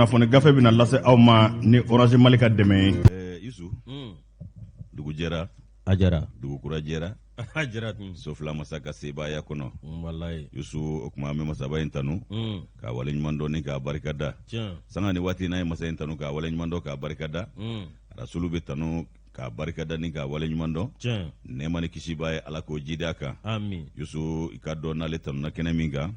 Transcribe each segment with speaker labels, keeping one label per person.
Speaker 1: kunnafoni gafe bɛna lase aw ma ni Orange Mali ka dɛmɛ ye.
Speaker 2: Yusu dugu jɛra,
Speaker 3: a jɛra,
Speaker 2: dugu kura jɛra,
Speaker 3: a jɛra tun.
Speaker 2: Sofila masa ka sebaaya kɔnɔ.
Speaker 3: Wallahi.
Speaker 2: Yusu o kuma an bɛ masaba in tanu k'a wale ɲuman dɔn ni k'a barika da.
Speaker 3: Tiɲɛ.
Speaker 2: Sanga ni waati n'a ye masa in tanu k'a wale ɲuman dɔn k'a barika da. Rasulu bɛ tanu k'a barika da ni k'a wale ɲuman dɔn.
Speaker 3: Tiɲɛ.
Speaker 2: Nɛɛma ni kisi b'a ye Ala k'o jidi a kan.
Speaker 3: Amin.
Speaker 2: Yusu i ka dɔn n'ale tanuna kɛnɛ min kan.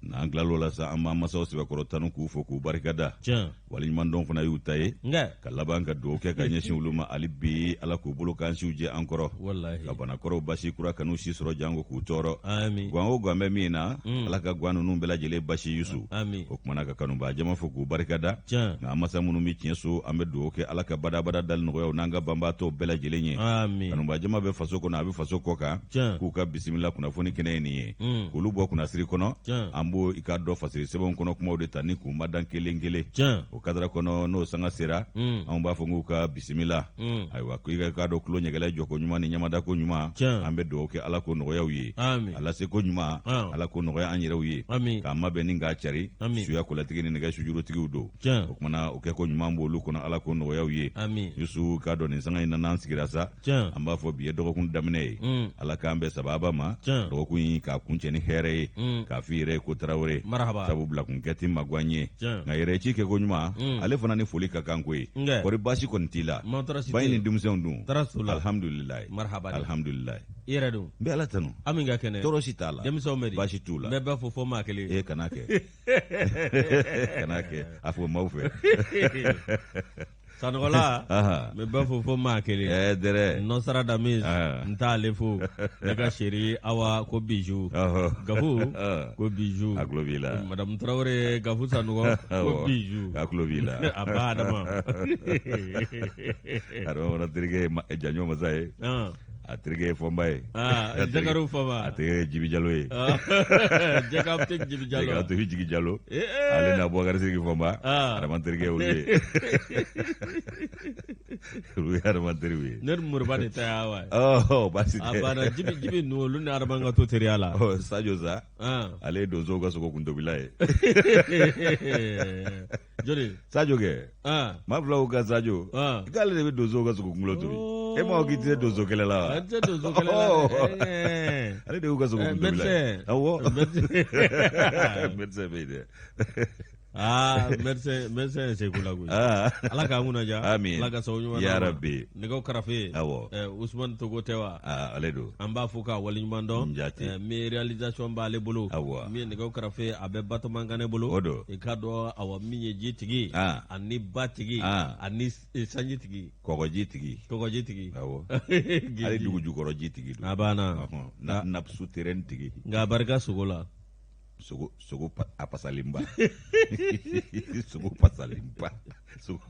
Speaker 2: N'an tilal'o la sa an b'an masaw sɛbɛkɔrɔ tanu k'u fo k'u barika da.
Speaker 3: Tiɲɛ.
Speaker 2: Wale ɲuman dɔn fana y'u ta ye.
Speaker 3: Nka.
Speaker 2: Ka laban ka dugawu kɛ ka ɲɛsin olu ma hali bi Ala k'u bolo k'an siw jɛ an kɔrɔ.
Speaker 3: Wallahi.
Speaker 2: Ka banakɔrɔw basi kura kan'u si sɔrɔ jango k'u tɔɔrɔ.
Speaker 3: Amin.
Speaker 2: Guwan o guwan bɛ min na Ala ka guwan ninnu bɛɛ lajɛlen basi Yusu.
Speaker 3: Amin.
Speaker 2: O kumana ka kanubaa jama fo k'u barika da.
Speaker 3: Tiɲɛ.
Speaker 2: Nka an masa minnu bɛ tiɲɛ so an bɛ dugawu kɛ Ala ka badabada dali nɔgɔya u n'an ka banbaatɔw bɛɛ lajɛlen ye.
Speaker 3: Amin.
Speaker 2: Kanubaa jama bɛ faso kɔnɔ a bɛ faso kɔ kan.
Speaker 3: Tiɲɛ.
Speaker 2: K'u ka bisimila kunnafoni kɛnɛ ye nin ye. K'olu bɔ kunnasiri kɔnɔ.
Speaker 3: Tiɲɛ.
Speaker 2: An b'o i ka dɔ fasiri sɛbɛnw kɔnɔ kumaw de ta ni k'u madan kelen kelen.
Speaker 3: Tiɲɛ.
Speaker 2: O kadara kɔnɔ n'o sanga sera anw b'a fɔ k'u ka bisimila. Ayiwa ko i ka dɔ kulo ɲɛgɛlɛ jɔko ɲuman ni ɲamada ko ɲuman.
Speaker 3: Tiɲɛ.
Speaker 2: An bɛ dugawu kɛ Ala k'o nɔgɔya u ye.
Speaker 3: Amin.
Speaker 2: Ala se ko ɲuman Ala k'o nɔgɔya an yɛrɛw ye.
Speaker 3: Amin.
Speaker 2: K'a mabɛn ni k'a cari.
Speaker 3: Amin.
Speaker 2: Suya kolatigi ni nɛgɛ sujurutigiw don.
Speaker 3: Tiɲɛ.
Speaker 2: O kumana o kɛ ko ɲuman b'olu kɔnɔ Ala k'o nɔgɔya u ye.
Speaker 3: Amin.
Speaker 2: Yusu k'a dɔn nin sanga in na n'an sigira sa.
Speaker 3: Tiɲɛ.
Speaker 2: An b'a fɔ bi ye dɔgɔkun daminɛ ye. Ala k'an bɛn sababa ma.
Speaker 3: Tiɲɛ.
Speaker 2: Dɔgɔkun in k'a kuncɛ ni hɛrɛ ye. K'a f'i yɛrɛ ye ko Tarawele.
Speaker 3: Marhaba.
Speaker 2: Sabu bila kun kɛ ti maguwan ye.
Speaker 3: Tiɲɛ.
Speaker 2: Nka yɛrɛ ci kɛ ko ɲuman ale fana ni foli ka kan ko ye.
Speaker 3: Nge.
Speaker 2: Kɔri baasi kɔni t'i la.
Speaker 3: Ma tɔɔrɔ si
Speaker 2: Ba
Speaker 3: tɛ
Speaker 2: in
Speaker 3: yen.
Speaker 2: ni denmisɛnw dun.
Speaker 3: Tɔɔrɔ t'u la.
Speaker 2: Alhamdulilayi.
Speaker 3: Marhaba.
Speaker 2: Alhamdulilayi.
Speaker 3: I yɛrɛ dun.
Speaker 2: N bɛ Ala tanu.
Speaker 3: An min ka kɛnɛ.
Speaker 2: Tɔɔrɔ si t'a la.
Speaker 3: Denmisɛnw bɛ di.
Speaker 2: Baasi t'u la.
Speaker 3: N bɛ bɛɛ fɔ maa kelen.
Speaker 2: Kana kɛ. Kana kɛ. A fɔ maaw fɛ.
Speaker 3: Sanɔgɔla n bɛ bɛɛ fɔ maa kelen.
Speaker 2: Dɛrɛ.
Speaker 3: Nɔsara Damis n t'ale fo. Ne ka chérie Awa ko bijou. Gafu ko bijou.
Speaker 2: A tulo b'i la.
Speaker 3: Madame Traoré Gafu Sanɔgɔ ko bijou.
Speaker 2: A tulo b'i la.
Speaker 3: A ba Adama.
Speaker 2: Adama fana terikɛ ye Janjo masa ye. A terikɛ ye Fɔnba ye.
Speaker 3: Jakaru Fɔnba.
Speaker 2: A terikɛ ye Jibi Jalo ye.
Speaker 3: Jaka tɛ Jibi Jalo.
Speaker 2: Jaka to Jigi Jalo. Ale na Bubakari Siriki Fɔnba. Adama terikɛ olu ye. Olu ye Adama teriw ye.
Speaker 3: Ne ni Moriba de ta y'a wa.
Speaker 2: Baasi tɛ.
Speaker 3: A banna Jibi ninnu olu ni Adama ka to teriya la.
Speaker 2: Sadio sa. Ale ye donsow ka sogo kuntobila ye.
Speaker 3: Joli.
Speaker 2: Sadio kɛ. Maa filaw ka Sadio. I k'ale de bɛ donsow ka sogo kunkolo tobi. E ma k'i tɛ donso kɛlɛ la wa.
Speaker 3: A tɛ donso kɛlɛ la.
Speaker 2: Ale de y'u ka sogo kuntobila ye. Awɔ. Médecin bɛ yen dɛ.
Speaker 3: Médecin ye Seku la koyi. Ala k'an kunnaja.
Speaker 2: Amin.
Speaker 3: Ala ka sababu ɲuman
Speaker 2: Ya Rabbi.
Speaker 3: Nɛgɛw karafe.
Speaker 2: Awɔ.
Speaker 3: Ousmane Togo tɛ wa.
Speaker 2: Ale don.
Speaker 3: An b'a fɔ k'a waleɲuman dɔn.
Speaker 2: Njate.
Speaker 3: Min réalisation b'ale bolo.
Speaker 2: Awɔ.
Speaker 3: Min ye nɛgɛw karafe a bɛ Batoma Kane bolo.
Speaker 2: O don.
Speaker 3: I k'a dɔn awɔ min ye ji tigi. Ani ba tigi. Ani sanji tigi.
Speaker 2: Kɔgɔji tigi.
Speaker 3: Kɔgɔji tigi.
Speaker 2: Awɔ. Ale dugu jukɔrɔ ji tigi don.
Speaker 3: A banna.
Speaker 2: Napsu terrain tigi.
Speaker 3: Nka a barika sogo la.
Speaker 2: Sogo a pasalenba. Sogo pasalenba. Sogo.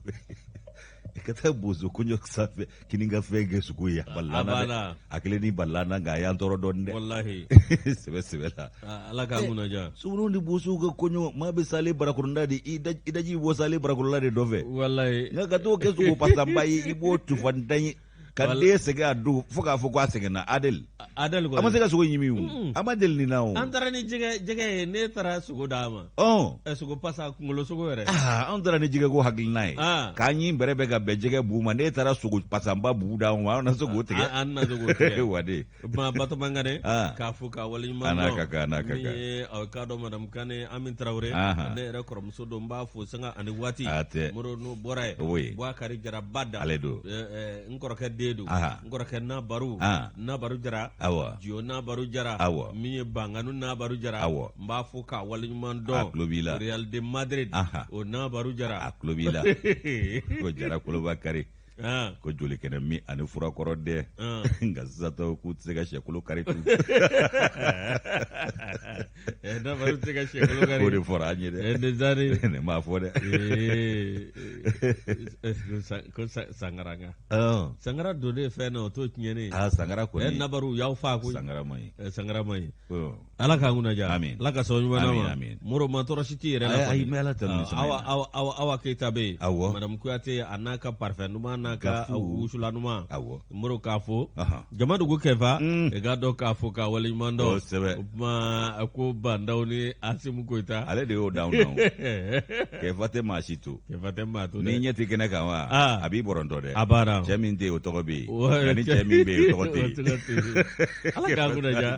Speaker 2: Ka taa bozo kɔɲɔ sanfɛ kini ka fɛn kɛ sogo ye. Balana. A kelen ni balana nka a y'an tɔɔrɔ dɔɔni dɛ.
Speaker 3: Walahi.
Speaker 2: Sɛbɛ la.
Speaker 3: Ala k'an kunnaja.
Speaker 2: Sogo ni bozow ka kɔɲɔ maa bɛ sale barakɔrɔnda de i daji bɔ sale barakɔrɔnda de dɔ fɛ.
Speaker 3: Walahi.
Speaker 2: Nka ka t'o kɛ sogo pasanba ye i b'o tufantan ye. Ka den sɛgɛn a don fo k'a fɔ k'a sɛgɛnna Adel.
Speaker 3: Adel kɔni.
Speaker 2: A ma se ka sogo ɲimi o. A ma deli nin na o.
Speaker 3: An taara ni jɛgɛ ye ne taara sogo d'a ma. Sogo pasa kunkolo sogo yɛrɛ.
Speaker 2: An taara ni jɛgɛ ko hakilina ye. K'a ɲi bɛrɛ bɛ ka bɛn jɛgɛ bu ma ne taara sogo pasanba bu d'a ma an na se k'o tigɛ.
Speaker 3: An na se k'o tigɛ.
Speaker 2: Wade.
Speaker 3: Batoma Kane k'a fɔ k'a waleɲuman dɔn.
Speaker 2: N'a ka kan n'a ka kan.
Speaker 3: Min ye k'a dɔn Madame Kane Ami Traoré. Ne yɛrɛ kɔrɔmuso don n b'a fo sanga ani waati. Moro n'o bɔra ye. Bouakari Jara ba da.
Speaker 2: Ale don.
Speaker 3: N kɔrɔkɛ den don. N kɔrɔkɛ Nabaru. Nabaru Jara. Jio Nabaru Jara. Min ye Banganu Nabaru Jara. N b'a fɔ k'a waleɲuman dɔn.
Speaker 2: A tulo b'i la.
Speaker 3: Real de Madrid. O Nabaru Jara.
Speaker 2: A tulo b'i la. Ko Jara Kolobakari. Ko joli kɛnɛ min ani furakɔrɔ dɛ. Nka sisan tɔ k'u tɛ se ka sɛkolo kari tun.
Speaker 3: Nabaru tɛ se ka sɛkolo kari.
Speaker 2: O de fɔra an ye dɛ. Ne m'a fɔ dɛ.
Speaker 3: Ko Sangara nka. Sangara donnen fɛn na o t'o tiɲɛnen.
Speaker 2: Sangara kɔni.
Speaker 3: Nabaru y'aw fa koyi.
Speaker 2: Sangara man ɲi.
Speaker 3: Sangara man ɲi. Ala k'an kunnaja.
Speaker 2: Amin.
Speaker 3: Ala ka sɔn ɲuman ma. Moro ma tɔɔrɔ si t'i yɛrɛ la.
Speaker 2: Ayi mɛ Ala tanu.
Speaker 3: Awa Keita bɛ yen.
Speaker 2: Awɔ.
Speaker 3: Madame Kuyate a n'a ka parfum ɲuman n'a ka wusulanuma muru k'a fɔ jama dugu kɛfa i ka dɔn k'a fɔ ka waleɲuman dɔn o kuma a ko bandaw ni Asimu Goyita
Speaker 2: ale de y'o d'anw na kɛfa tɛ maa si to ni ɲɛ tɛ kɛnɛ kan wa a b'i bɔrɔntɔ dɛ
Speaker 3: a b'ara
Speaker 2: cɛ min tɛ yen o tɔgɔ bɛ yen ni cɛ min bɛ yen o tɔgɔ tɛ yen
Speaker 3: ala k'a kunnaja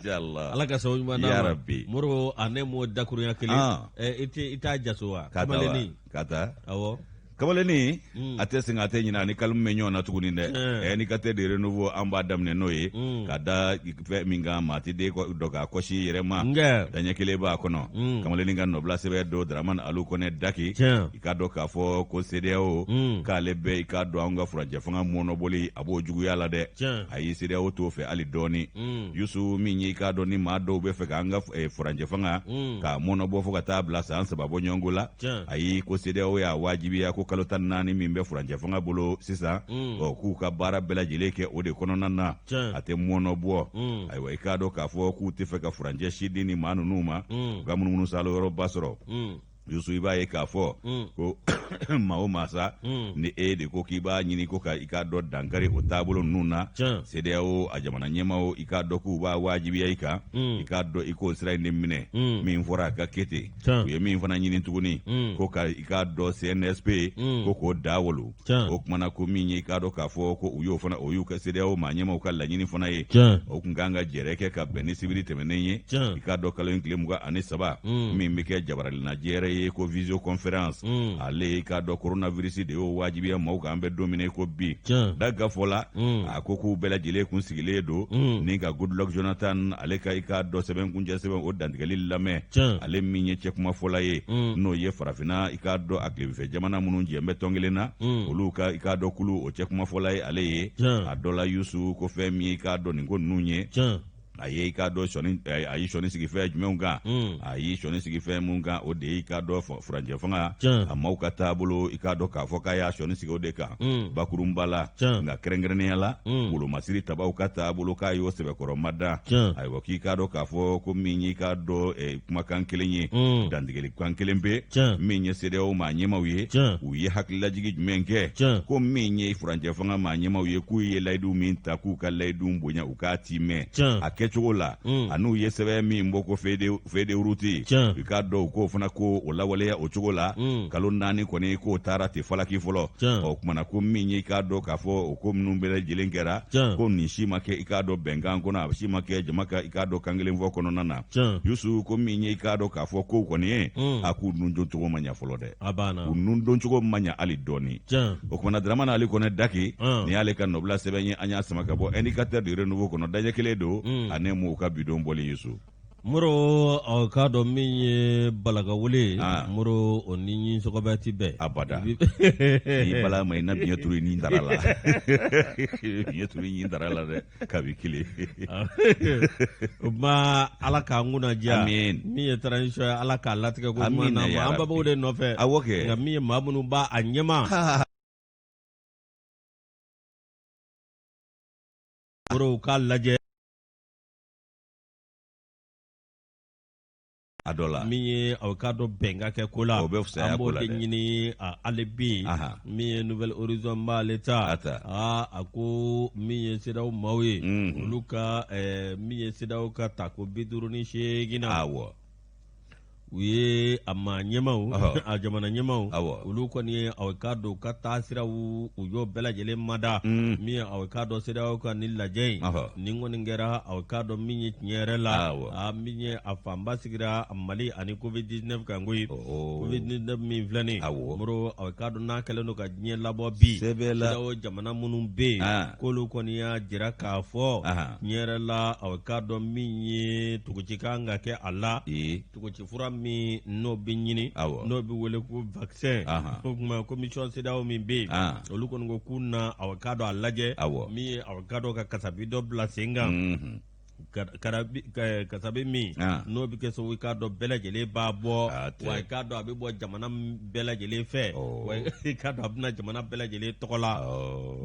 Speaker 3: ala ka sababu ɲuman d'a ma muru a ne m'o dakurunya kelen i t'a jaso wa kamalenni
Speaker 2: ka taa
Speaker 3: awɔ
Speaker 2: kamalenni a tɛ segin a tɛ ɲinɛ ni kalimu bɛ ɲɔgɔn na tuguni dɛ ni ka tɛ de renouveau an b'a daminɛ n'o ye ka da fɛn min kan maa tɛ den dɔ k'a kɔsi yɛrɛ ma daɲɛ kelen b'a kɔnɔ kamalenni ka nɔbila sɛbɛn don Daramani Alu Kɔnɛ Daki i k'a dɔn k'a fɔ ko CEDEAO k'ale bɛ i k'a dɔn an ka furanjɛ fanga mɔnɔbɔli a b'o juguya la dɛ ayi CEDEAO t'o fɛ hali dɔɔni Yusu min ye i k'a dɔn ni maa dɔw bɛ fɛ k'an ka furanjɛ fanga k'a mɔnɔbɔ fo ka taa bila san 3 bɔ ɲɔgɔnko la ayi ko CEDEAO y'a wajibiya ko kalo 14 min bɛ furanjɛ fanga bolo sisan k'u ka baara bɛɛ lajɛlen kɛ o de kɔnɔna na a tɛ mɔnɔbɔ ayiwa i k'a dɔn k'a fɔ k'u tɛ fɛ ka furanjɛ si di ni maa ninnu ma u ka munumunu salo yɔrɔba sɔrɔ Yusu i b'a ye k'a fɔ ko maa o maa sa ni e de ko k'i b'a ɲini ko ka i k'a dɔn dankari o taabolo ninnu na CEDEAO a jamana ɲɛmaaw i k'a dɔn k'u b'a wajibiya i kan i k'a dɔn i k'o sira in de minɛ min fɔra a ka kɛ ten u ye min fana ɲini tuguni ko ka i k'a dɔn CNSP ko k'o da wolo o kumana ko min ye i k'a dɔn k'a fɔ ko u y'o fana o y'u ka CEDEAO maa ɲɛmaaw ka laɲini fana ye o kun kan ka jɛrɛ kɛ ka bɛn ni sibiri tɛmɛnen ye i k'a dɔn kalo in tile 23 min bɛ kɛ jabaralinajiɛrɛ ye ko visio conférence ale i k'a dɔn coronavirus de y'o wajibiya maaw kan an bɛ don min ko bi da gafɔ la a ko k'u bɛɛ lajɛlen kun sigilen don ni ka Goodluck Jonathan ale ka i k'a dɔn sɛbɛn kuncɛ sɛbɛn o dantigɛli lamɛn ale min ye cɛkumafɔla ye n'o ye farafinna i k'a dɔn a tilebinfɛ jamana minnu jɛn bɛ tɔn kelen na olu ka i k'a dɔn kulu o cɛkumafɔla ye ale ye a dɔ la Yusu ko fɛn min ye i k'a dɔn nin ko ninnu ye a ye i k'a dɔn a ye sɔnni sigi fɛn jumɛnw kan a ye sɔnni sigi fɛn mun kan o de ye i k'a dɔn furanjɛ fanga a maaw ka taabolo i k'a dɔn k'a fɔ k'a y'a sɔnni sigi o de kan bakurunba la nka kɛrɛnkɛrɛnnenya la wolomasiri tabaw ka taabolo k'a y'o sɛbɛkɔrɔ mada ayiwa k'i k'a dɔn k'a fɔ ko min y'i k'a dɔn kumakan kelen ye dantigɛlikan kelen pe min ye CEDEAO maa ɲɛmaw ye u ye hakililajigi jumɛn kɛ ko min ye furanjɛ fanga maa ɲɛmaw ye k'u ye layidu min ta k'u ka layidu bonya u k'a ti mɛn a kɛcogo la a n'u ye sɛbɛn min bɔ ko FEDERUTI i k'a dɔn u k'o fana ko o lawaleya o cogo la kalo 4 kɔni k'o taara ten falaki fɔlɔ o kumana ko min ye i k'a dɔn k'a fɔ o ko minnu bɛɛ lajɛlen kɛra ko nin si ma kɛ i k'a dɔn bɛnkan kɔnɔ a si ma kɛ jama ka i k'a dɔn kan kelen fɔ kɔnɔna na Yusu ko min ye i k'a dɔn k'a fɔ ko kɔni ye a k'u nun don cogo ma ɲɛ fɔlɔ dɛ u nun don cogo ma ɲɛ hali dɔɔni o kumana Daramani Ali Kɔnɛ Daki ni y'ale ka nɔbila sɛbɛn ye an y'a sama ka bɔ indicateur de renouveau kɔnɔ daɲɛ kelen don ani m'u ka bidon bɔli Yusu
Speaker 3: Moro k'a dɔn min ye balagawule Moro o ni sɔgɔbɛ ti bɛɛ
Speaker 2: abada ni bala ma ina biɲɛ turu ni dara la biɲɛ turu ni dara la dɛ kabi kile
Speaker 3: o ma ala k'a ŋuna diya min ye transition ye ala k'a latigɛ ko ɲuman na an babaw de nɔfɛ
Speaker 2: awɔ kɛ
Speaker 3: nka min ye maa minnu b'a a ɲɛma Moro k'a lajɛ
Speaker 2: a dɔ la
Speaker 3: min ye aw k'a dɔn bɛnka kɛ ko la
Speaker 2: o bɛ fisaya ko la dɛ
Speaker 3: an b'o de ɲini ale bi min ye Nouvelle Horizon b'ale ta a ko min ye CEDEAO maaw ye olu ka min ye CEDEAO ka ta ko 58 na
Speaker 2: awɔ
Speaker 3: u ye a maa ɲɛmaw a jamana ɲɛmaw olu kɔni ye aw k'a dɔn ka taa siraw u y'o bɛɛ lajɛlen mada min ye aw k'a dɔn CEDEAO ka ni lajɛ in ni kɔni kɛra aw k'a dɔn min ye tiɲɛ yɛrɛ la min ye a fanba sigira Mali ani COVID-19 kan koyi COVID-19 min filɛ nin Moro aw k'a dɔn n'a kɛlen don ka diɲɛ labɔ bi CEDEAO jamana minnu bɛ yen k'olu kɔni y'a jira k'a fɔ tiɲɛ yɛrɛ la aw k'a dɔn min ye tuguci kan ka kɛ a la tuguci fura min n'o bɛ ɲini n'o bɛ wele ko vaccin o kuma commission CEDEAO min bɛ yen olu kɔni ko k'u na aw k'a dɔn a lajɛ min ye aw k'a dɔn ka kasabi dɔ bila sen kan kasabi min n'o bɛ kɛ sababu k'a dɔn bɛɛ lajɛlen b'a bɔ wa i k'a dɔn a bɛ bɔ jamana bɛɛ lajɛlen fɛ wa i k'a dɔn a bɛna jamana bɛɛ lajɛlen tɔgɔ la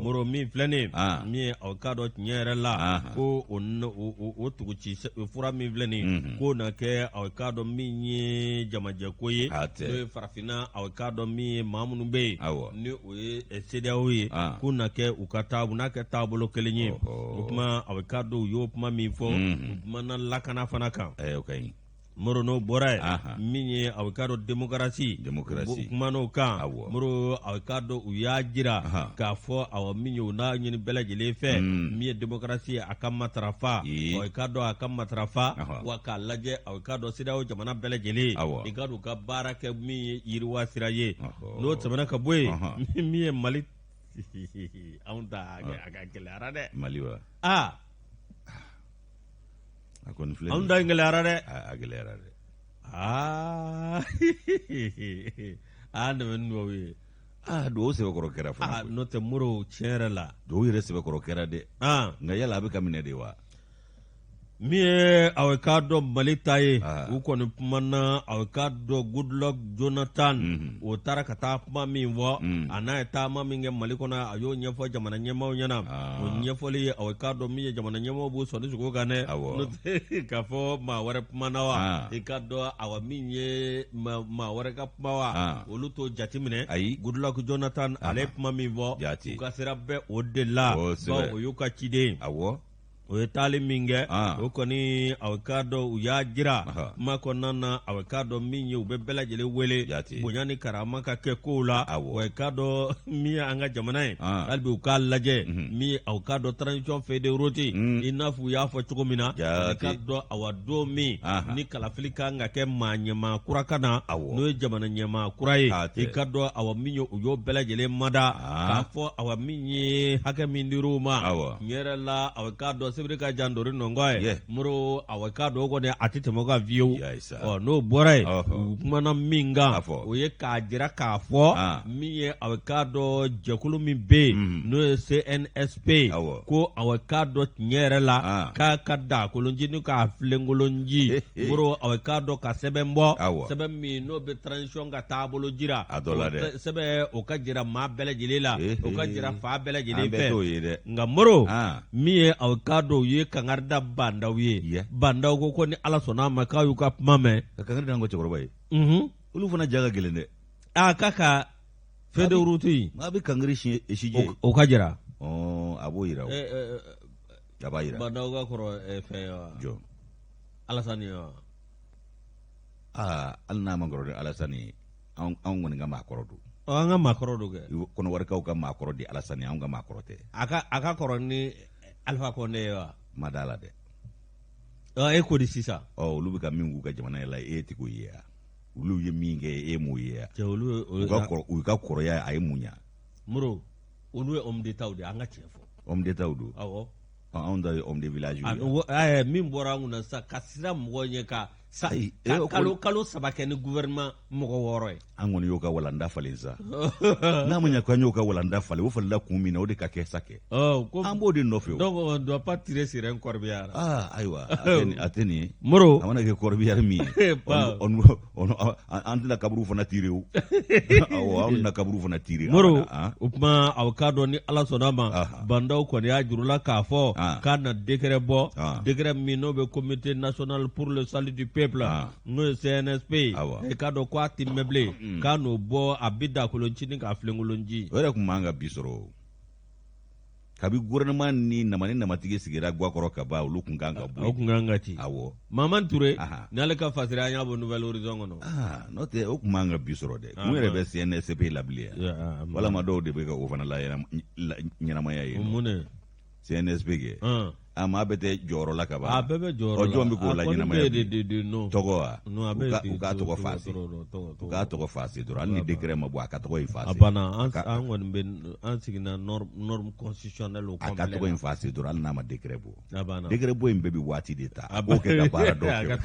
Speaker 3: moro min filɛnen min aw k'a dɔn tiɲɛ yɛrɛ la ko o tuguci fura min filɛnen k'o na kɛ aw k'a dɔn min ye jamajɛko ye n'o ye farafinna aw k'a dɔn min ye maa minnu bɛ yen ni o ye CEDEAO ye k'o na kɛ u ka taa u n'a kɛ taabolo kelen ye o kuma aw k'a dɔn u y'o kuma min fɔ u kumana lakana fana kan moro n'o bɔra ye min ye aw k'a dɔn démocratie kuman'o kan moro aw k'a dɔn u y'a jira k'a fɔ aw min ye u n'a ɲini bɛɛ lajɛlen fɛ min ye démocratie a ka matarafa aw k'a dɔn a ka matarafa wa k'a lajɛ aw k'a dɔn CEDEAO jamana bɛɛ lajɛlen i ka dɔn u ka baara kɛ min ye yiriwa sira ye n'o tɛmɛna ka bɔ yen min ye Mali anw ta a ka gɛlɛyara dɛ
Speaker 2: Mali wa
Speaker 3: anw da gɛlɛyara dɛ
Speaker 2: a gɛlɛyara dɛ
Speaker 3: dɛmɛ n'o ye
Speaker 2: duwawu sɛbɛkɔrɔ kɛra fana
Speaker 3: n'o tɛ moro tiɲɛ yɛrɛ la
Speaker 2: duwawu yɛrɛ sɛbɛkɔrɔ kɛra dɛ nka yala a bɛ ka minɛ de wa
Speaker 3: min ye aw k'a dɔn Mali ta ye u kɔni kumana aw k'a dɔn Goodluck Jonathan o taara ka taa kuma min fɔ a n'a ye taama min kɛ Mali kɔnɔ a y'o ɲɛfɔ jamana ɲɛmaaw ɲɛna o ɲɛfɔli ye aw k'a dɔn min ye jamana ɲɛmaaw b'o sɔnni sogo kan dɛ n'o tɛ k'a fɔ maa wɛrɛ kumana wa i k'a dɔn aw min ye maa wɛrɛ ka kuma wa olu t'o jate minɛ Goodluck Jonathan ale ye kuma min fɔ u ka sira bɛ o de la bawo o y'u ka ciden o ye taali min kɛ o kɔni aw k'a dɔn u y'a jira kuma kɔnɔna na aw k'a dɔn min ye u bɛ bɛɛ lajɛlen wele bonya ni karama ka kɛ kow la wa k'a dɔn min ye an ka jamana ye hali bi u k'a lajɛ min ye aw k'a dɔn transition fédéraux i n'a fɔ u y'a fɔ cogo min na k'a dɔn aw don min ni kalafili kan ka kɛ maa ɲɛmaa kura ka na n'o ye jamana ɲɛmaa kura ye i ka dɔn aw min ye u y'o bɛɛ lajɛlen mada k'a fɔ aw min ye hakɛ min dir'u ma tiɲɛ yɛrɛ la aw k'a dɔn sebiri ka jan dori nɔngɔ ye moro aw k'a dɔn kɔni a tɛ tɛmɛ ka viyewu n'o bɔra yen u kumana min kan o ye k'a jira k'a fɔ min ye aw k'a dɔn jɛkulu min bɛ yen n'o ye CNSP ko aw k'a dɔn tiɲɛ yɛrɛ la k'a ka da kolonji ni k'a filenkolonji moro aw k'a dɔn ka sɛbɛn bɔ sɛbɛn min n'o bɛ transition ka taabolo jira sɛbɛn o ka jira maa bɛɛ lajɛlen la o ka jira fa bɛɛ lajɛlen fɛ nka moro min ye aw k'a dɔn u ye kangari da bandaw ye bandaw ko ni Ala sɔnna a ma k'a y'u ka kuma mɛn
Speaker 2: ka kangari da n ko cɛkɔrɔba ye olu fana ja ka gɛlɛn dɛ
Speaker 3: k'a ka fédéraux to yen
Speaker 2: a bɛ kangari sije
Speaker 3: o ka jira
Speaker 2: a b'o yira a b'a yira
Speaker 3: bandaw ka kɔrɔ fɛn wa
Speaker 2: jɔ
Speaker 3: Alasani wa
Speaker 2: hali n'a ma kɔrɔ de Alasani anw kɔni ka maakɔrɔ don
Speaker 3: an ka maakɔrɔ don kɛ
Speaker 2: kɔnɔwarikaw ka maakɔrɔ de Alasani anw ka maakɔrɔ tɛ
Speaker 3: a ka kɔrɔ ni Alpha Condé wa
Speaker 2: ma da la dɛ
Speaker 3: e ko di sisan
Speaker 2: olu bɛ ka min k'u ka jamana la e tɛ k'o ye olu ye min kɛ e m'o ye u ka kɔrɔya a ye mun ɲa
Speaker 3: moro olu ye homme d'état de an ka tiɲɛ fɔ
Speaker 2: homme d'état don anw ta ye homme de village
Speaker 3: ye min bɔra an kunna sisan ka sira mɔgɔw ɲɛ ka kalo 3 kɛ ni gouvernement mɔgɔ 6 ye
Speaker 2: an kɔni y'o ka walanda falen sa n'a ma ɲɛ k'an y'o ka walanda falen o falila kun min na o de ka kɛ sa kɛ an b'o de nɔfɛ o
Speaker 3: donc on doit pas tirer sur un corbillard
Speaker 2: ayiwa a tɛ nin ye
Speaker 3: moro
Speaker 2: a mana kɛ corbillard min ye an tɛna kaburu fana tirer o an tɛna kaburu fana tirer
Speaker 3: moro o kuma aw k'a dɔn ni Ala sɔnna ma bandaw kɔni y'a jurula k'a fɔ k'a na décret bɔ décret min n'o bɛ comité national pour le salut du peuple n'o ye CNSP i k'a dɔn k'a ti mɛbilen k'a n'o bɔ a bi da kolonci ni k'a filenkolonji
Speaker 2: o yɛrɛ tun b'an ka bi sɔrɔ kabi gouvernement ni namatigi sigira Guakɔrɔ ka ban olu tun kan ka bɔ
Speaker 3: o tun kan ka ci Mamani Ture ni ale ka fasira an y'a bɔ Nouvelle Horizon kɔnɔ
Speaker 2: n'o tɛ o tun b'an ka bi sɔrɔ dɛ kun yɛrɛ bɛ CNSP labilen walama dɔw de bɛ ka o fana la ɲɛnamaya ye
Speaker 3: mun ne
Speaker 2: CNSP kɛ maa bɛɛ tɛ jɔyɔrɔ la ka ban
Speaker 3: a bɛɛ bɛ jɔyɔrɔ la
Speaker 2: jɔn bɛ k'o la ɲɛnamaya
Speaker 3: tɔgɔ
Speaker 2: wa u k'a tɔgɔ fase u k'a tɔgɔ fase dɔrɔn hali ni décret ma bɔ a ka tɔgɔ in fase
Speaker 3: a banna an kɔni bɛ an sigina norme constitutionnelle o
Speaker 2: a ka tɔgɔ in fase dɔrɔn hali n'a ma décret bɔ décret bɔ in bɛɛ bɛ waati de ta a b'o kɛ ka baara dɔ kɛ
Speaker 3: a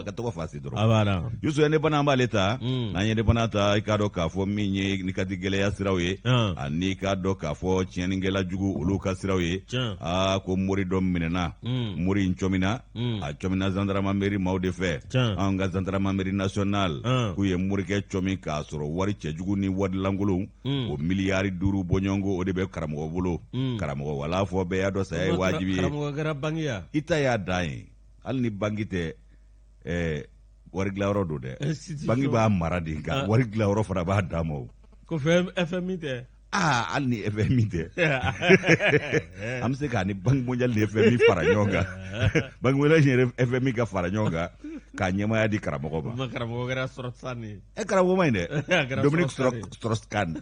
Speaker 3: ka
Speaker 2: tɔgɔ fase dɔrɔn
Speaker 3: a banna
Speaker 2: Yusu ne bana an b'ale ta n'an ye ne bana ta i k'a dɔn k'a fɔ min ye ni ka di gɛlɛya siraw ye ani k'a dɔn k'a fɔ tiɲɛnikɛla jugu olu ka siraw ye ko mori dɔ minɛna mori in cɔmina a cɔmina gendarmerie maaw de fɛ an ka gendarmerie nationale k'u ye morikɛ cɔmi k'a sɔrɔ wari cɛjugu ni wari lankolon o miliyari 5 bɔɲɔngo o de bɛ karamɔgɔ bolo karamɔgɔ wala fɔ bɛɛ y'a dɔn saya ye wajibi ye
Speaker 3: karamɔgɔ kɛra bangi ya
Speaker 2: i ta y'a dan ye hali ni bangi tɛ wari dilayɔrɔ don dɛ bangi b'a mara de nka wari dilayɔrɔ fana b'a d'a ma o
Speaker 3: ko FMI tɛ
Speaker 2: hali ni FMI tɛ an bɛ se k'a ni banki mondiale ni FMI fara ɲɔgɔn kan banki mondiale ni FMI ka fara ɲɔgɔn kan k'a ɲɛmaya di karamɔgɔ ma
Speaker 3: karamɔgɔ kɛra Strauss-Kahn ye
Speaker 2: karamɔgɔ ma ɲi dɛ Dominique Strauss-Kahn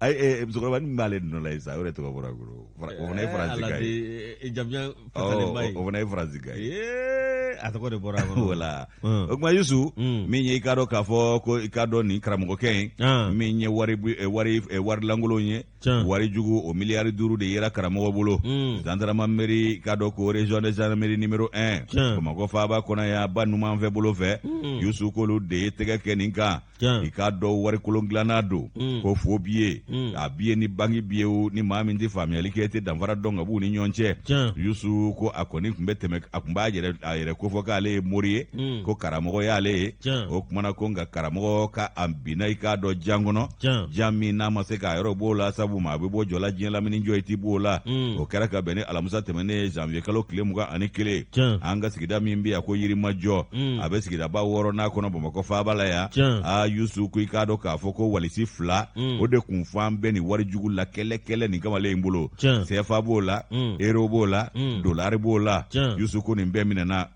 Speaker 2: ayi musokɔrɔba min b'ale nɔ la yen sa o de tɔgɔ bɔra o fana ye faransi ye
Speaker 3: jamujan fatalenba ye
Speaker 2: o fana ye faransi ye
Speaker 3: a tɔgɔ de bɔra a kɔnɔ
Speaker 2: wala o tuma Yusu min ye i k'a dɔn k'a fɔ ko i k'a dɔn nin karamɔgɔkɛ in min ye wari lankolon ye wari jugu o miliyari 5 de yera karamɔgɔ bolo gendarmerie i k'a dɔn ko région de gendarmerie numéro 1 Bamakɔ faaba kɔnɔ yan ba numan fɛ bolo fɛ Yusu k'olu de ye tɛgɛ kɛ nin kan i k'a dɔn wari kolon dilanna don ko fo biye a biye ni bangi biye ni maa min tɛ faamuyali kɛ tɛ danfara dɔn ka b'u ni ɲɔgɔn cɛ Yusu ko a kɔni tun bɛ tɛmɛ a tun b'a yɛrɛ ko fɔ k'ale ye mori ye ko karamɔgɔ y'ale ye o kumana ko nka karamɔgɔ ka a binna i k'a dɔn jan kɔnɔ jan min n'a ma se k'a yɔrɔ b'o la sabu ma a bɛ bɔ jɔ la diɲɛ lamini jɔ i ti b'o la o kɛra ka bɛn ni alamisa tɛmɛnen janvier kalo tile 21 an ka sigida min bɛ yan ko Yirimajɔ a bɛ sigidaba 6 kɔnɔ Bamakɔ faaba la yan Yusu ko i k'a dɔn k'a fɔ ko walisi 2 o de kun fɔ bɛ nin wari jugu la kɛlɛ nin kamalen in bolo CFA b'o la euro b'o la dolari b'o la Yusu ko nin bɛɛ minɛna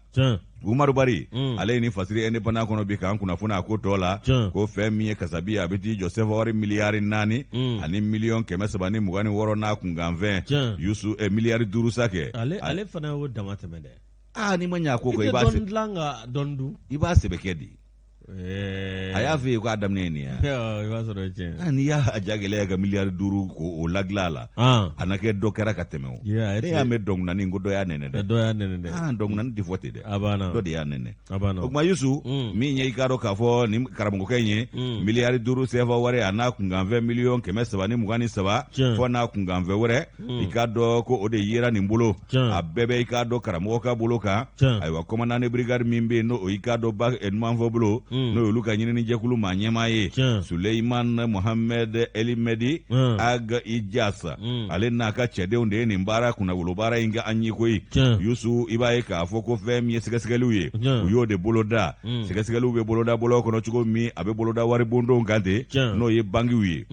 Speaker 2: Umaru Bari ale ni fasiri indépendant kɔnɔ bi k'an kunnafoni a ko tɔ la ko fɛn min ye kasabi a bɛ t'i jɔ CFA wari miliyari 4 ani miliyɔn 326 n'a kunkanfɛn Yusu miliyari 5 sa kɛ
Speaker 3: ale fana y'o dama tɛmɛ dɛ
Speaker 2: ni ma ɲɛ a ko kɔ i b'a sɛbɛ kɛ di a y'a fɛ yen k'a daminɛ nin
Speaker 3: i b'a sɔrɔ tiɲɛ
Speaker 2: n'i y'a jagɛlɛya ka miliyari 5 k'o ladilan la a na kɛ dɔ kɛra ka tɛmɛ o ne y'a mɛn dɔnkilani ko dɔ y'a nɛnɛ dɛ dɔnkilani tɛ fɔ ten dɛ dɔ de y'a nɛnɛ o tuma Yusu min ye i k'a dɔn k'a fɔ nin karamɔgɔkɛ in ye miliyari 5 CFA wari a n'a kunkanfɛn miliyɔn 323 fɔ n'a kunkanfɛn wɛrɛ i k'a dɔn ko o de yera nin bolo a bɛɛ bɛ i k'a dɔn karamɔgɔ ka bolo kan ayiwa commandant de brigade min bɛ yen n'o i k'a dɔn ba numanfɔ bolo n'o y'olu ka ɲinini jɛkulu maa ɲɛmaa ye Suleiman Mohamed Elimedi Ag Ijasa ale n'a ka cɛdenw de ye nin baara kunnawolo baara in kɛ an ye koyi Yusu i b'a ye k'a fɔ ko fɛn min ye sɛgɛsɛgɛliw ye u y'o de boloda sɛgɛsɛgɛliw bɛ boloda bɔlɔ kɔnɔ cogo min a bɛ boloda wari bondonw kan ten n'o ye bangiw ye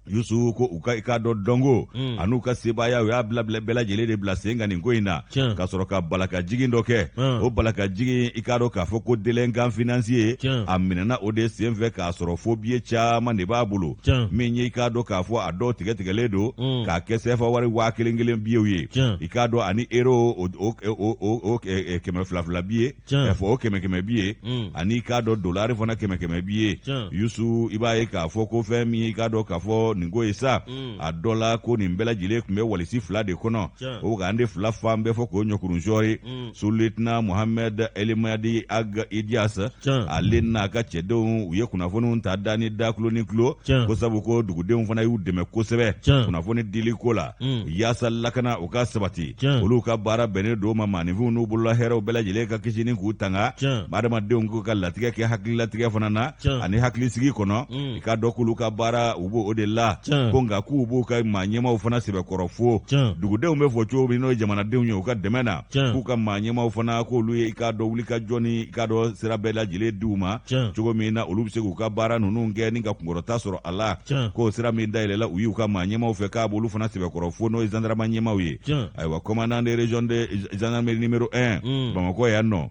Speaker 2: Yusu ko u ka i k'a dɔn dɔnko an'u ka sebaaya u y'a bila bɛɛ lajɛlen de bila sen kan nin ko in na ka sɔrɔ ka balakajigin dɔ kɛ o balakajigin i k'a dɔn k'a fɔ ko délinquant financier a minɛna o de sen fɛ k'a sɔrɔ fo billet caman de b'a bolo min ye i k'a dɔn k'a fɔ a dɔw tigɛlen don k'a kɛ CFA wari 1000 billets ye i k'a dɔn ani euro o 200 billet fɔ o 100 billet ani i k'a dɔn dolari fana 100 billet Yusu i b'a ye k'a fɔ ko fɛn min i k'a dɔn k'a fɔ nin ko ye sa a dɔ la ko nin bɛɛ lajɛlen tun bɛ walisi 2 de kɔnɔ o ka an de 2 fan bɛɛ fɔ k'o ɲɔkurun sɔɔri Sulieutenant Mohamed Elimadi Ag Idias ale n'a ka cɛdenw u ye kunnafoniw ta da ni da kulo ni kulo ko sabu ko dugudenw fana y'u dɛmɛ kosɛbɛ kunnafoni dili ko la yaasa lakana u ka sabati olu ka baara bɛnnen don ma maaninfinw n'u bolola hɛrɛw bɛɛ lajɛlen ka kisi ni k'u tanga adamadenw k'u ka latigɛ kɛ hakililatigɛ fana na ani hakilisigi kɔnɔ i ka dɔn k'olu ka baara u b'o de la ko nka k'u b'u ka maa ɲɛmaw fana sɛbɛkɔrɔ fo dugudenw bɛ fɔ cogo min n'o ye jamanadenw ye u ka dɛmɛ na k'u ka maa ɲɛmaw fana k'olu ye i k'a dɔn wuli ka jɔ ni i k'a dɔn sira bɛɛ lajɛlen di'u ma cogo min na olu bɛ se k'u ka baara ninnu kɛ ni ka kunkɔrɔta sɔrɔ a la k'o sira min dayɛlɛla u y'u ka maa ɲɛmaw fɛ k'a b'olu fana sɛbɛkɔrɔ fo n'o ye gendarme ɲɛmaw ye ayiwa commandant de région de gendarmerie numéro 1 Bamakɔ yan nɔ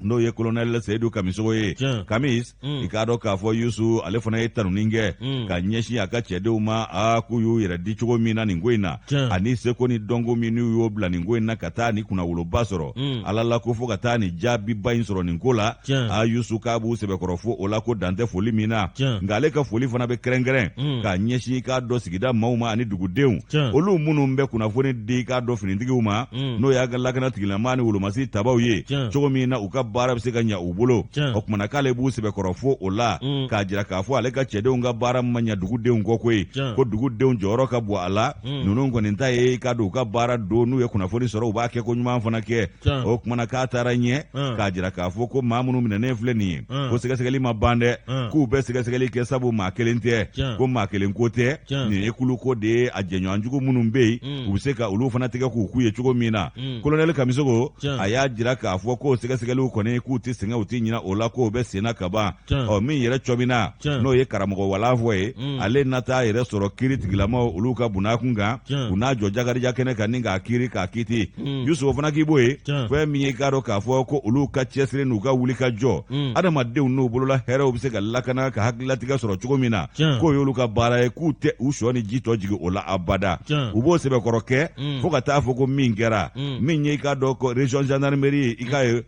Speaker 2: n'o ye colonel Seydou Kamisogo ye Kamis i k'a dɔn k'a fɔ Yusu ale fana ye tanuni kɛ ka ɲɛsin a ka cɛdenw ma k'u y'u yɛrɛ di cogo min na nin ko in na ani seko ni dɔnko min n'u y'o bila nin ko in na ka taa ni kunnawoloba sɔrɔ ala la ko fo ka taa ni jaabiba in sɔrɔ nin ko la Yusu k'a b'u sɛbɛkɔrɔ fo o la ko dan tɛ foli min na nka ale ka foli fana bɛ kɛrɛnkɛrɛn k'a ɲɛsin k'a dɔn sigida maaw ma ani dugudenw olu minnu bɛ kunnafoni di k'a dɔn finitigiw ma n'o y'a ka lakana tigilama ni wolomasi tabaw ye cogo min na u ka baara bɛ se ka ɲa u bolo o kumana k'ale b'u sɛbɛkɔrɔ fo o la k'a jira k'a fɔ ale ka cɛdenw ka baara ma ɲa dugudenw kɔ koyi ko dugudenw jɔyɔrɔ ka bon a la ninnu kɔni ta ye k'a don u ka baara don n'u ye kunnafoni sɔrɔ u b'a kɛ ko ɲuman fana kɛ o kumana k'a taara ɲɛ k'a jira k'a fɔ ko maa minnu minɛnen filɛ nin ye ko sɛgɛsɛgɛli ma ban dɛ k'u bɛ sɛgɛsɛgɛli kɛ sabu maa kelen tɛ ko maa kelen ko tɛ nin ye kuluko de ye a jɛɲɔgɔnjugu minnu bɛ yen u bɛ se ka olu fana tigɛ k'u k'u ye cogo min na kolonɛli Kamisogo a y'a jira k'a fɔ ko sɛgɛsɛgɛliw kɔni k'u tɛ sɛgɛn u tɛ ɲina o la k'o bɛ senna ka ban min yɛrɛ cɔmina n'o ye karamɔgɔ Walafɔ ye ale na taa yɛrɛ sɔrɔ kiiri tigilamaw olu ka bunakun kan u n'a jɔ jagarija kɛnɛ kan ni k'a kiiri k'a kiti Yusufu fana k'i b'o ye fɛn min ye k'a dɔn k'a fɔ ko olu ka cɛsiri n'u ka wuli ka jɔ adamadenw n'u bolola hɛrɛw bɛ se ka lakana ka hakililatigɛ sɔrɔ cogo min na k'o y'olu ka baara ye k'u tɛ u sɔ ni ji tɔ jigin o la abada u b'o sɛbɛkɔrɔ kɛ fo ka taa fɔ ko min kɛra min ye k'a dɔn ko région gendarmerie i ka ye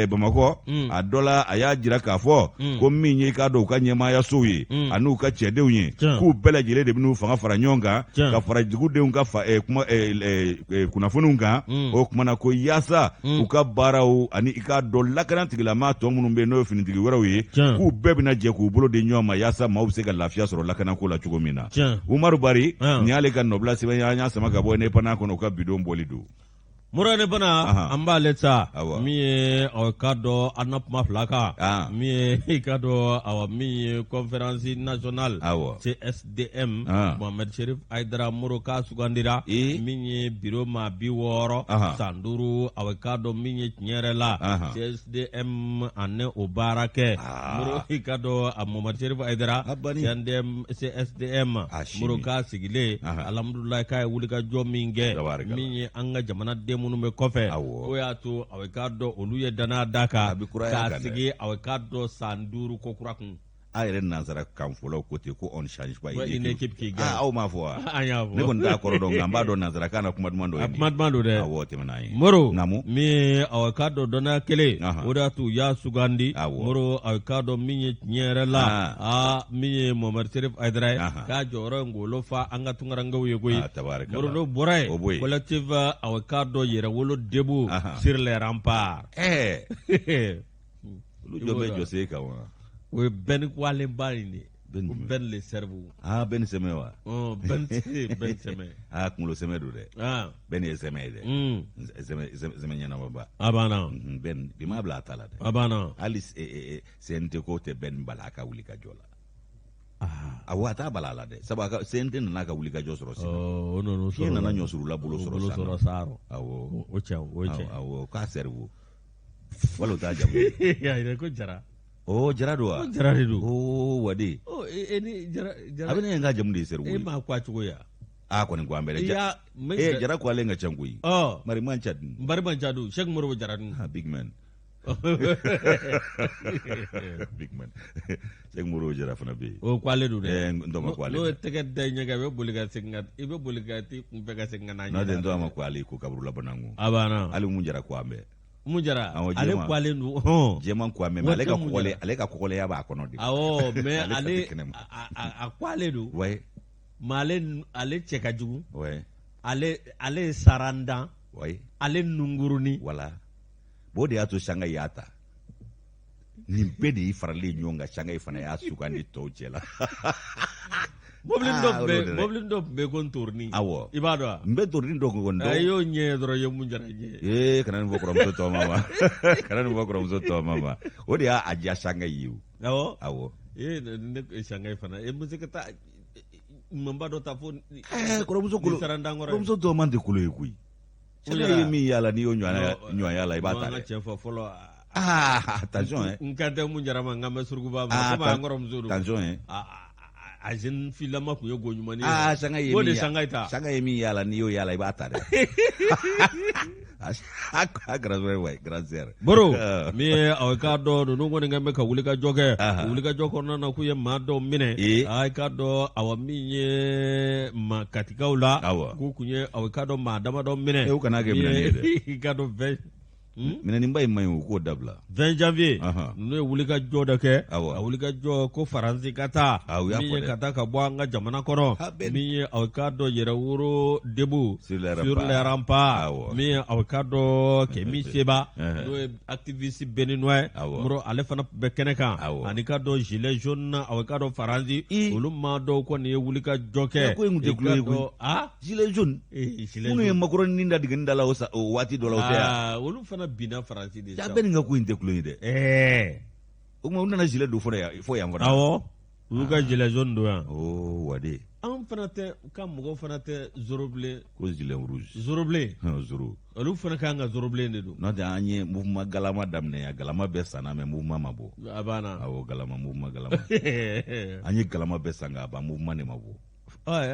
Speaker 2: Bamakɔ a dɔ la a y'a jira k'a fɔ ko min ye k'a dɔn u ka ɲɛmaayasow ye ani u ka cɛdenw ye k'u bɛɛ lajɛlen de bɛn'u fanga fara ɲɔgɔn kan ka fara dugudenw ka kunnafoniw kan o kumana ko yaasa u ka baaraw ani i k'a dɔn lakana tigilama tɔ minnu bɛ yen n'o ye finitigi wɛrɛw ye k'u bɛɛ bɛna jɛ k'u bolo di ɲɔgɔn ma yaasa maaw bɛ se ka lafiya sɔrɔ lakanako la cogo min na Umaru Bari nin y'ale ka nɔbila sɛbɛn an y'a sama ka bɔ ne pana kɔnɔ u ka bidon bɔli don
Speaker 3: Mura ne bana an b'ale ta min ye ka dɔ an na kuma fila kan min ye ka dɔ min ye conférence nationale CSDM Mohamed Sherif Aidara Moro ka sugandira min ye bureau ma 60 san 5 ka dɔ min ye tiɲɛ yɛrɛ la CSDM ane o baara kɛ Moro ka dɔ Mohamed Sherif Aidara CSDM Moro ka sigilen alhamdulillah ka ye wulikajɔ min kɛ min ye an ka jamana den minnu bɛ kɔfɛ o y'a to a bɛ k'a dɔn olu ye danaya d'a kan k'a sigi a bɛ k'a dɔn san 5 ko kura kun
Speaker 2: a yɛrɛ nanzara kan fɔlɔ ko ten ko on change pas
Speaker 3: une équipe qui gagne
Speaker 2: aw m'a fɔ wa
Speaker 3: an y'a fɔ
Speaker 2: ne kɔni t'a kɔrɔ dɔn nka n b'a dɔn nanzara kan na kuma duman dɔ ye
Speaker 3: kuma duman don dɛ
Speaker 2: awɔ tɛmɛna ye
Speaker 3: Moro min a bɛ k'a dɔn dɔnniya kelen o de y'a to u y'a sugandi Moro a bɛ k'a dɔn min ye tiɲɛ yɛrɛ la min ye Mohamed Sherif Aidara ye k'a jɔyɔrɔ ye ngolo fa an ka tunkarankew ye koyi Moro n'o bɔra yen collectif a bɛ k'a dɔn yɛrɛwolo debout sur les remparts
Speaker 2: olu jɔ bɛ jɔ se kan wa
Speaker 3: o ye bɛn walenba in de bɛn le cerveau
Speaker 2: bɛn sɛmɛ wa
Speaker 3: bɛn sɛmɛ
Speaker 2: kunkolo sɛmɛ don dɛ bɛn ye sɛmɛ ye dɛ sɛmɛ ɲɛnamaba
Speaker 3: a banna
Speaker 2: bɛn bi ma bila a ta la dɛ
Speaker 3: a banna
Speaker 2: hali CNT ko tɛ bɛn bala a ka wuli ka jɔ la awɔ a t'a bala a la dɛ sabu CNT nana ka wuli ka jɔ sɔrɔ sisan fiɲɛ nana ɲɔsurula bolo sɔrɔ
Speaker 3: sa
Speaker 2: awɔ
Speaker 3: o cɛ
Speaker 2: awɔ k'a cerveau wala o t'a jamu
Speaker 3: ye ko Jara
Speaker 2: Jara don wa
Speaker 3: Jara de don
Speaker 2: wade
Speaker 3: ni Jara
Speaker 2: a bɛ ne ka jamu de ye cerveau
Speaker 3: ma ko a cogo ya
Speaker 2: kɔni ko an bɛɛ Jara ko ale ka ca koyi mari man ca dun
Speaker 3: Sheikh Moro Jara dun
Speaker 2: big man big man Sheikh Moro Jara fana bɛ yen
Speaker 3: o ko ale don dɛ
Speaker 2: ndɔma ko ale
Speaker 3: n'o tɛgɛ da ɲɛgɛn i bɛ boli ka segin i bɛ boli ka kun fɛ ka segin ka n'a ɲɛ
Speaker 2: n'o tɛ ndɔma ko ale ko kaburula banangu
Speaker 3: a banna
Speaker 2: ale mun Jara ko an bɛɛ
Speaker 3: mun Jara ale kwalen don
Speaker 2: jɛman ko mais ale ka kɔkɔlɛya b'a kɔnɔ de
Speaker 3: awɔ mais ale a kwalen don
Speaker 2: ouais
Speaker 3: mais ale cɛ ka jugu
Speaker 2: ouais
Speaker 3: ale ye sarandan
Speaker 2: ouais
Speaker 3: ale nunguruni
Speaker 2: voilà bo de y'a to Sanga y'a ta nin bɛɛ de y'i faralen ɲɔgɔn kan Sanga fana y'a sugandi tɔw cɛ la
Speaker 3: mobili dɔ tun bɛ ko Ntoroni
Speaker 2: awɔ
Speaker 3: i b'a dɔn wa
Speaker 2: n bɛ Ntoroni dɔ kɔni dɔn
Speaker 3: a y'o ɲɛ dɔrɔn ye mun Jara ɲɛ
Speaker 2: kana nin fɔ kɔrɔmuso tɔ ma ma kana nin fɔ kɔrɔmuso tɔ ma ma o de y'a diya Sanga ye o awɔ
Speaker 3: ne Sanga fana mu se ka taa mamba dɔ ta fo
Speaker 2: kɔrɔmuso tɔ man tɛ kolo ye koyi Sanga ye min y'a la n'i y'o ɲɔgɔnya la i b'a ta dɛ
Speaker 3: cɛ fɔ fɔlɔ
Speaker 2: attention
Speaker 3: n kan tɛ mun Jara ma n kan bɛ surukuba ma komi an kɔrɔmuso don
Speaker 2: attention
Speaker 3: a jeune filama kun ye go ɲuman ye
Speaker 2: Sanga ye min y'a la n'i y'o y'a la i b'a ta dɛ a grâce ouais grâce
Speaker 3: Moro min ye aw k'a dɔn ninnu kɔni kan bɛ ka wulikajɔ kɛ wulikajɔ kɔnɔna na k'u ye maa dɔw minɛ a k'a dɔn aw min ye maa katikaw la k'u kun ye aw k'a dɔn maa damadɔ minɛ
Speaker 2: u kana kɛ minɛ ye dɛ
Speaker 3: i k'a dɔn
Speaker 2: minɛninba in man ɲi o k'o dabila
Speaker 3: 20 janvier ninnu ye wulikajɔ dɔ kɛ a wulikajɔ ko faransi ka taa min ye ka taa ka bɔ an ka jamana kɔnɔ min ye aw ka dɔ yɛrɛworo debu sur les remparts min ye aw ka dɔ Kemi Seba n'o ye activiste béninois muro ale fana bɛ kɛnɛ kan ani ka dɔ gilet jaune aw ka dɔ faransi olu maa dɔw kɔni ye wulikajɔ kɛ
Speaker 2: ko in tɛ kulo ye koyi gilet jaune minnu ye makɔrɔni da digɛni da la o waati dɔ la o tɛ yan
Speaker 3: olu fana binna faransi de
Speaker 2: sa bɛɛ nin ka ko in tɛ kulo ye dɛ o tuma u nana gilet don fo yan fana
Speaker 3: awɔ olu ka gilet jaune don yan
Speaker 2: wade
Speaker 3: an fana tɛ ka mɔgɔw fana tɛ zoro bilen
Speaker 2: ko gilet rouge
Speaker 3: zoro bilen
Speaker 2: zoro
Speaker 3: olu fana kan ka zoro bilen de don
Speaker 2: n'o tɛ an ye mouvement galama daminɛ yan galama bɛɛ sanna mais mouvement ma bɔ
Speaker 3: a banna
Speaker 2: awɔ galama mouvement galama an ye galama bɛɛ san k'a ban mouvement de ma bɔ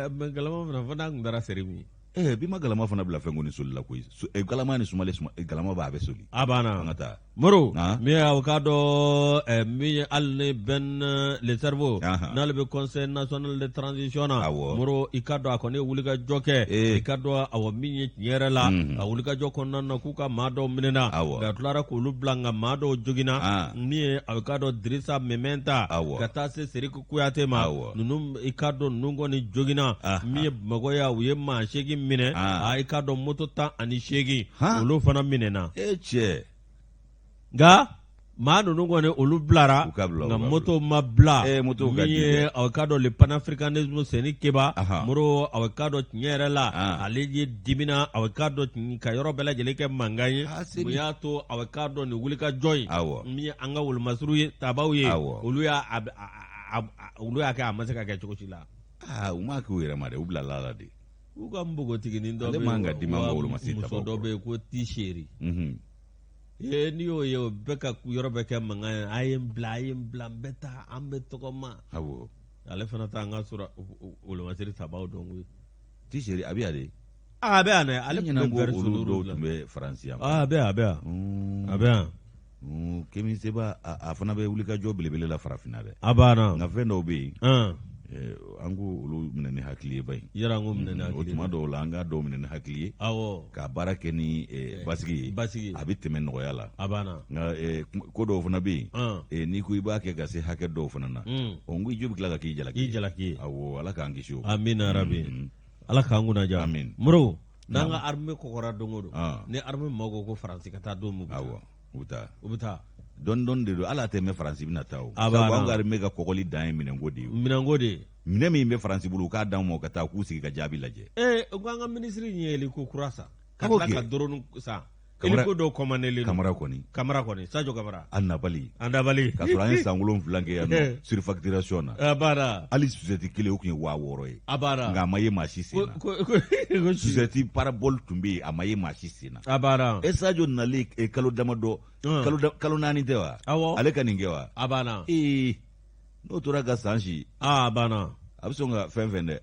Speaker 3: mais galama fana fo n'a tun taara seri min
Speaker 2: bi ma galama fana bila fɛn ko ni soli la koyi galama ni sumalen galama b'a bɛ soli
Speaker 3: a banna
Speaker 2: an ka taa
Speaker 3: moro min aw ka dɔn min ye hali ni Ben le cerveau n'ale bɛ conseil national de transition na moro i ka dɔn a kɔni ye wulikajɔ kɛ i ka dɔn awɔ min ye tiɲɛ yɛrɛ la a wulikajɔ kɔnɔna na k'u ka maa dɔw minɛna nka tilara k'olu bila nka maa dɔw joginna min ye aw ka dɔn Dirisa Mementa ka taa se Seriku Kuyate ma ninnu i ka dɔn ninnu kɔni joginna min ye Bamakɔ ya u ye maa 8 minɛ i ka dɔn moto 18 olu fana minɛna
Speaker 2: cɛ
Speaker 3: nka maa ninnu kɔni olu bilara nka moto ma bila min ye aw ka dɔn le panafricanisme Seni Keba moro aw ka dɔn tiɲɛ yɛrɛ la ale ye dimina aw ka dɔn ka yɔrɔ bɛɛ lajɛlen kɛ mankan ye mun y'a to aw ka dɔn nin wulikajɔ in min ye an ka wolomasiriw ye tabaw ye olu y'a kɛ a ma se ka kɛ cogo si la
Speaker 2: u m'a kɛ u yɛrɛ ma dɛ u bila la de
Speaker 3: u ka npogotiginin dɔ bɛ muso dɔ bɛ yen ko Tisheri n'i y'o ye o bɛɛ ka yɔrɔ bɛ kɛ mankan ye a ye n bila n bɛ taa an bɛ tɔgɔma ale fana taa an ka sɔrɔ wolomasiri tabaw dɔn koyi
Speaker 2: Tisheri a bɛ yan de
Speaker 3: a bɛ yan dɛ ale
Speaker 2: tun bɛ olu dɔw tun bɛ Faransi yan
Speaker 3: a bɛ yan
Speaker 2: Kemi Seba a fana bɛ wulikajɔ belebele la farafinna dɛ
Speaker 3: a banna
Speaker 2: nka fɛn dɔw bɛ yen an ko olu minɛ ni hakili ye ba in
Speaker 3: yɛrɛ an ko minɛ ni hakili
Speaker 2: o tuma dɔw la an ka dɔw minɛ ni hakili ye ka baara kɛ ni basigi ye a bɛ tɛmɛ nɔgɔya la
Speaker 3: a banna
Speaker 2: nka ko dɔw fana bɛ yen n'i ko i b'a kɛ ka se hakɛ dɔw fana na n ko i jo bɛ tila ka k'i jalaki awɔ ala k'an kisi o
Speaker 3: amina rabi ala k'an kunnaja amin moro n'an ka armée kɔkɔra don o don ni armée maaw ko Faransi ka taa don mun
Speaker 2: awɔ u bɛ taa dɔɔni de don ala tɛ mɛn Faransi bɛna taa o sabu an ka armée ka kɔgɔli dan ye minɛnko de ye minɛn min bɛ Faransi bolo u k'a d'an ma ka taa k'u sigi ka jaabi lajɛ
Speaker 3: u ko an ka minisiri in ye hélico kura san ka tila ka drone san hélico dɔw commandelen Kamara kɔni Sadio Kamara
Speaker 2: an dabali
Speaker 4: ka sɔrɔ an ye san 7 kɛ yan nɔ surfacturation na hali susɛti kelen o tun ye 6000 ye nka a ma ye maa si sen na susɛti parabole tun bɛ yen a ma ye maa si sen na Sadio nalen kalo damadɔ kalo 4 tɛ wa ale ka nin kɛ wa n'o tora ka san si
Speaker 3: a bɛ
Speaker 4: sɔn ka fɛn fɛn dɛ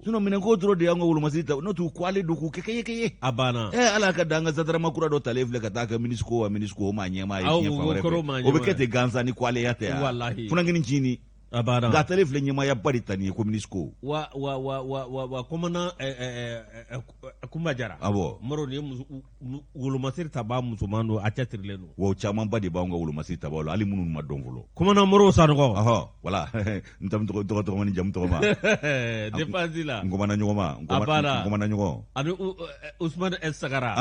Speaker 4: sinon minɛnko dɔrɔn de y'an ka wolomasiri ta n'o t'u kwale don k'u kɛ keye
Speaker 3: a banna
Speaker 4: ala ka da an ka zatarama kura dɔ talen filɛ ka taa kɛ minisiko o maa ɲɛmaa ye diɲɛ fan wɛrɛ fɛ o bɛ kɛ ten gansan ni kwaleya tɛ yan funankini cini
Speaker 3: a banna
Speaker 4: nka a talen filɛ ɲɛmaaya ba de ta nin ye ko minisiko
Speaker 3: wa commandant Kumba Jara
Speaker 4: awɔ
Speaker 3: Maro ni wolomasiri tabaa musoman don a cɛsirilen don
Speaker 4: wa caman ba de b'anw ka wolomasiri tabaa la hali minnu ma dɔn fɔlɔ
Speaker 3: commandant Maro Sanɔgɔ
Speaker 4: wala n tɔgɔ ni jamu tɔgɔma
Speaker 3: défense la
Speaker 4: n kɔmana ɲɔgɔn
Speaker 3: ani Ousmane S Sagara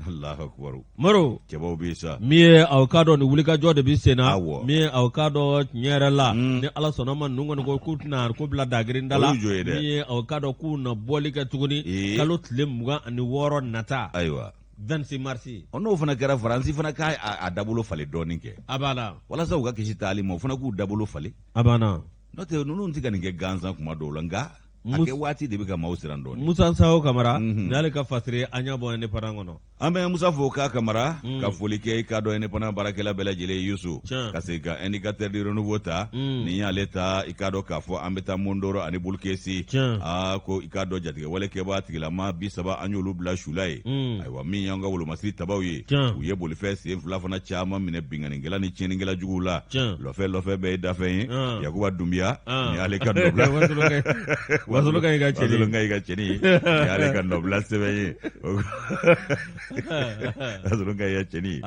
Speaker 4: Allahu akbar
Speaker 3: Maro
Speaker 4: cɛbaw bɛ sa
Speaker 3: min ye aw ka dɔn ni wulikajɔ de bɛ sen na min ye aw ka dɔn tiɲɛ yɛrɛ la ni ala sɔnna ma ninnu kɔni ko k'u tɛna ko bila dagirinda la min ye aw ka dɔn k'u na bɔli kɛ tuguni kalo tile 26 nata
Speaker 4: ayiwa
Speaker 3: 26 mars
Speaker 4: n'o fana kɛra Faransi fana k'a a dabolo falen dɔɔnin kɛ
Speaker 3: a banna
Speaker 4: walasa u ka kisi taali ma o fana k'u dabolo falen
Speaker 3: a banna
Speaker 4: n'o tɛ ninnu tɛ ka nin kɛ gansan kuma dɔw la nka a kɛ waati de bɛ ka maaw siran dɔɔnin
Speaker 3: Musa Saho Kamara n'ale ka fasiri an y'a bɔ indépendant kɔnɔ
Speaker 4: an bɛ Musa fo k'a Kamara ka foli kɛ i k'a dɔn indépendant baarakɛla bɛɛ lajɛlen Yusu ka se ka indicateur de renouveau ta nin y'ale ta i k'a dɔn k'a fɔ an bɛ taa Mondoro ani Bulkesi ko i k'a dɔn jatigɛ wale kɛbaa tigilama 30 an y'olu bila sula ye ayiwa min y'an ka wolomasiri tabaw ye u ye bolifɛn sen 2 fana caman minɛ binganikɛla ni tiɲɛnikɛla juguw la lɔfɛ bɛɛ ye dafɛn ye Yakuba Dumbiya ni y'ale ka nɔbila
Speaker 3: Wasolonga yi ka
Speaker 4: ceni ale ka nɔbila sɛbɛn ye wasolonga yi ka ceni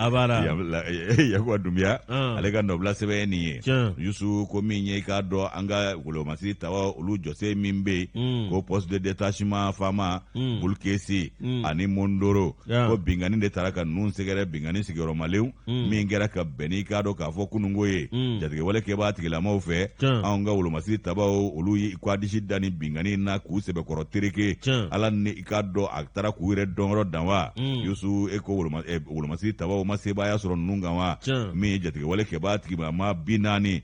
Speaker 4: Yakuba Dunbiya ale ka nɔbila sɛbɛn ye nin ye Yusu ko min ye i k'a dɔn an ka wolomasiri tabaw olu jɔsen min bɛ yen ko poste de détachement Fama Bulkesi ani Mondoro ko bingani de taara ka ninnu sɛgɛrɛ bingani sigiyɔrɔmalenw min kɛra ka bɛn n'i k'a dɔn k'a fɔ kununko ye jatigɛwale kɛ b'a tigilamaw fɛ anw ka wolomasiri tabaw olu ye k'a disi da ni bingani na k'u sɛbɛkɔrɔ tereke ala ni i k'a dɔn a taara k'u yɛrɛ dɔnyɔrɔ dan wa Yusu e ko wolomasiri tabaw ma sebaaya sɔrɔ ninnu kan wa min ye jatigɛwale kɛ b'a tigilama 30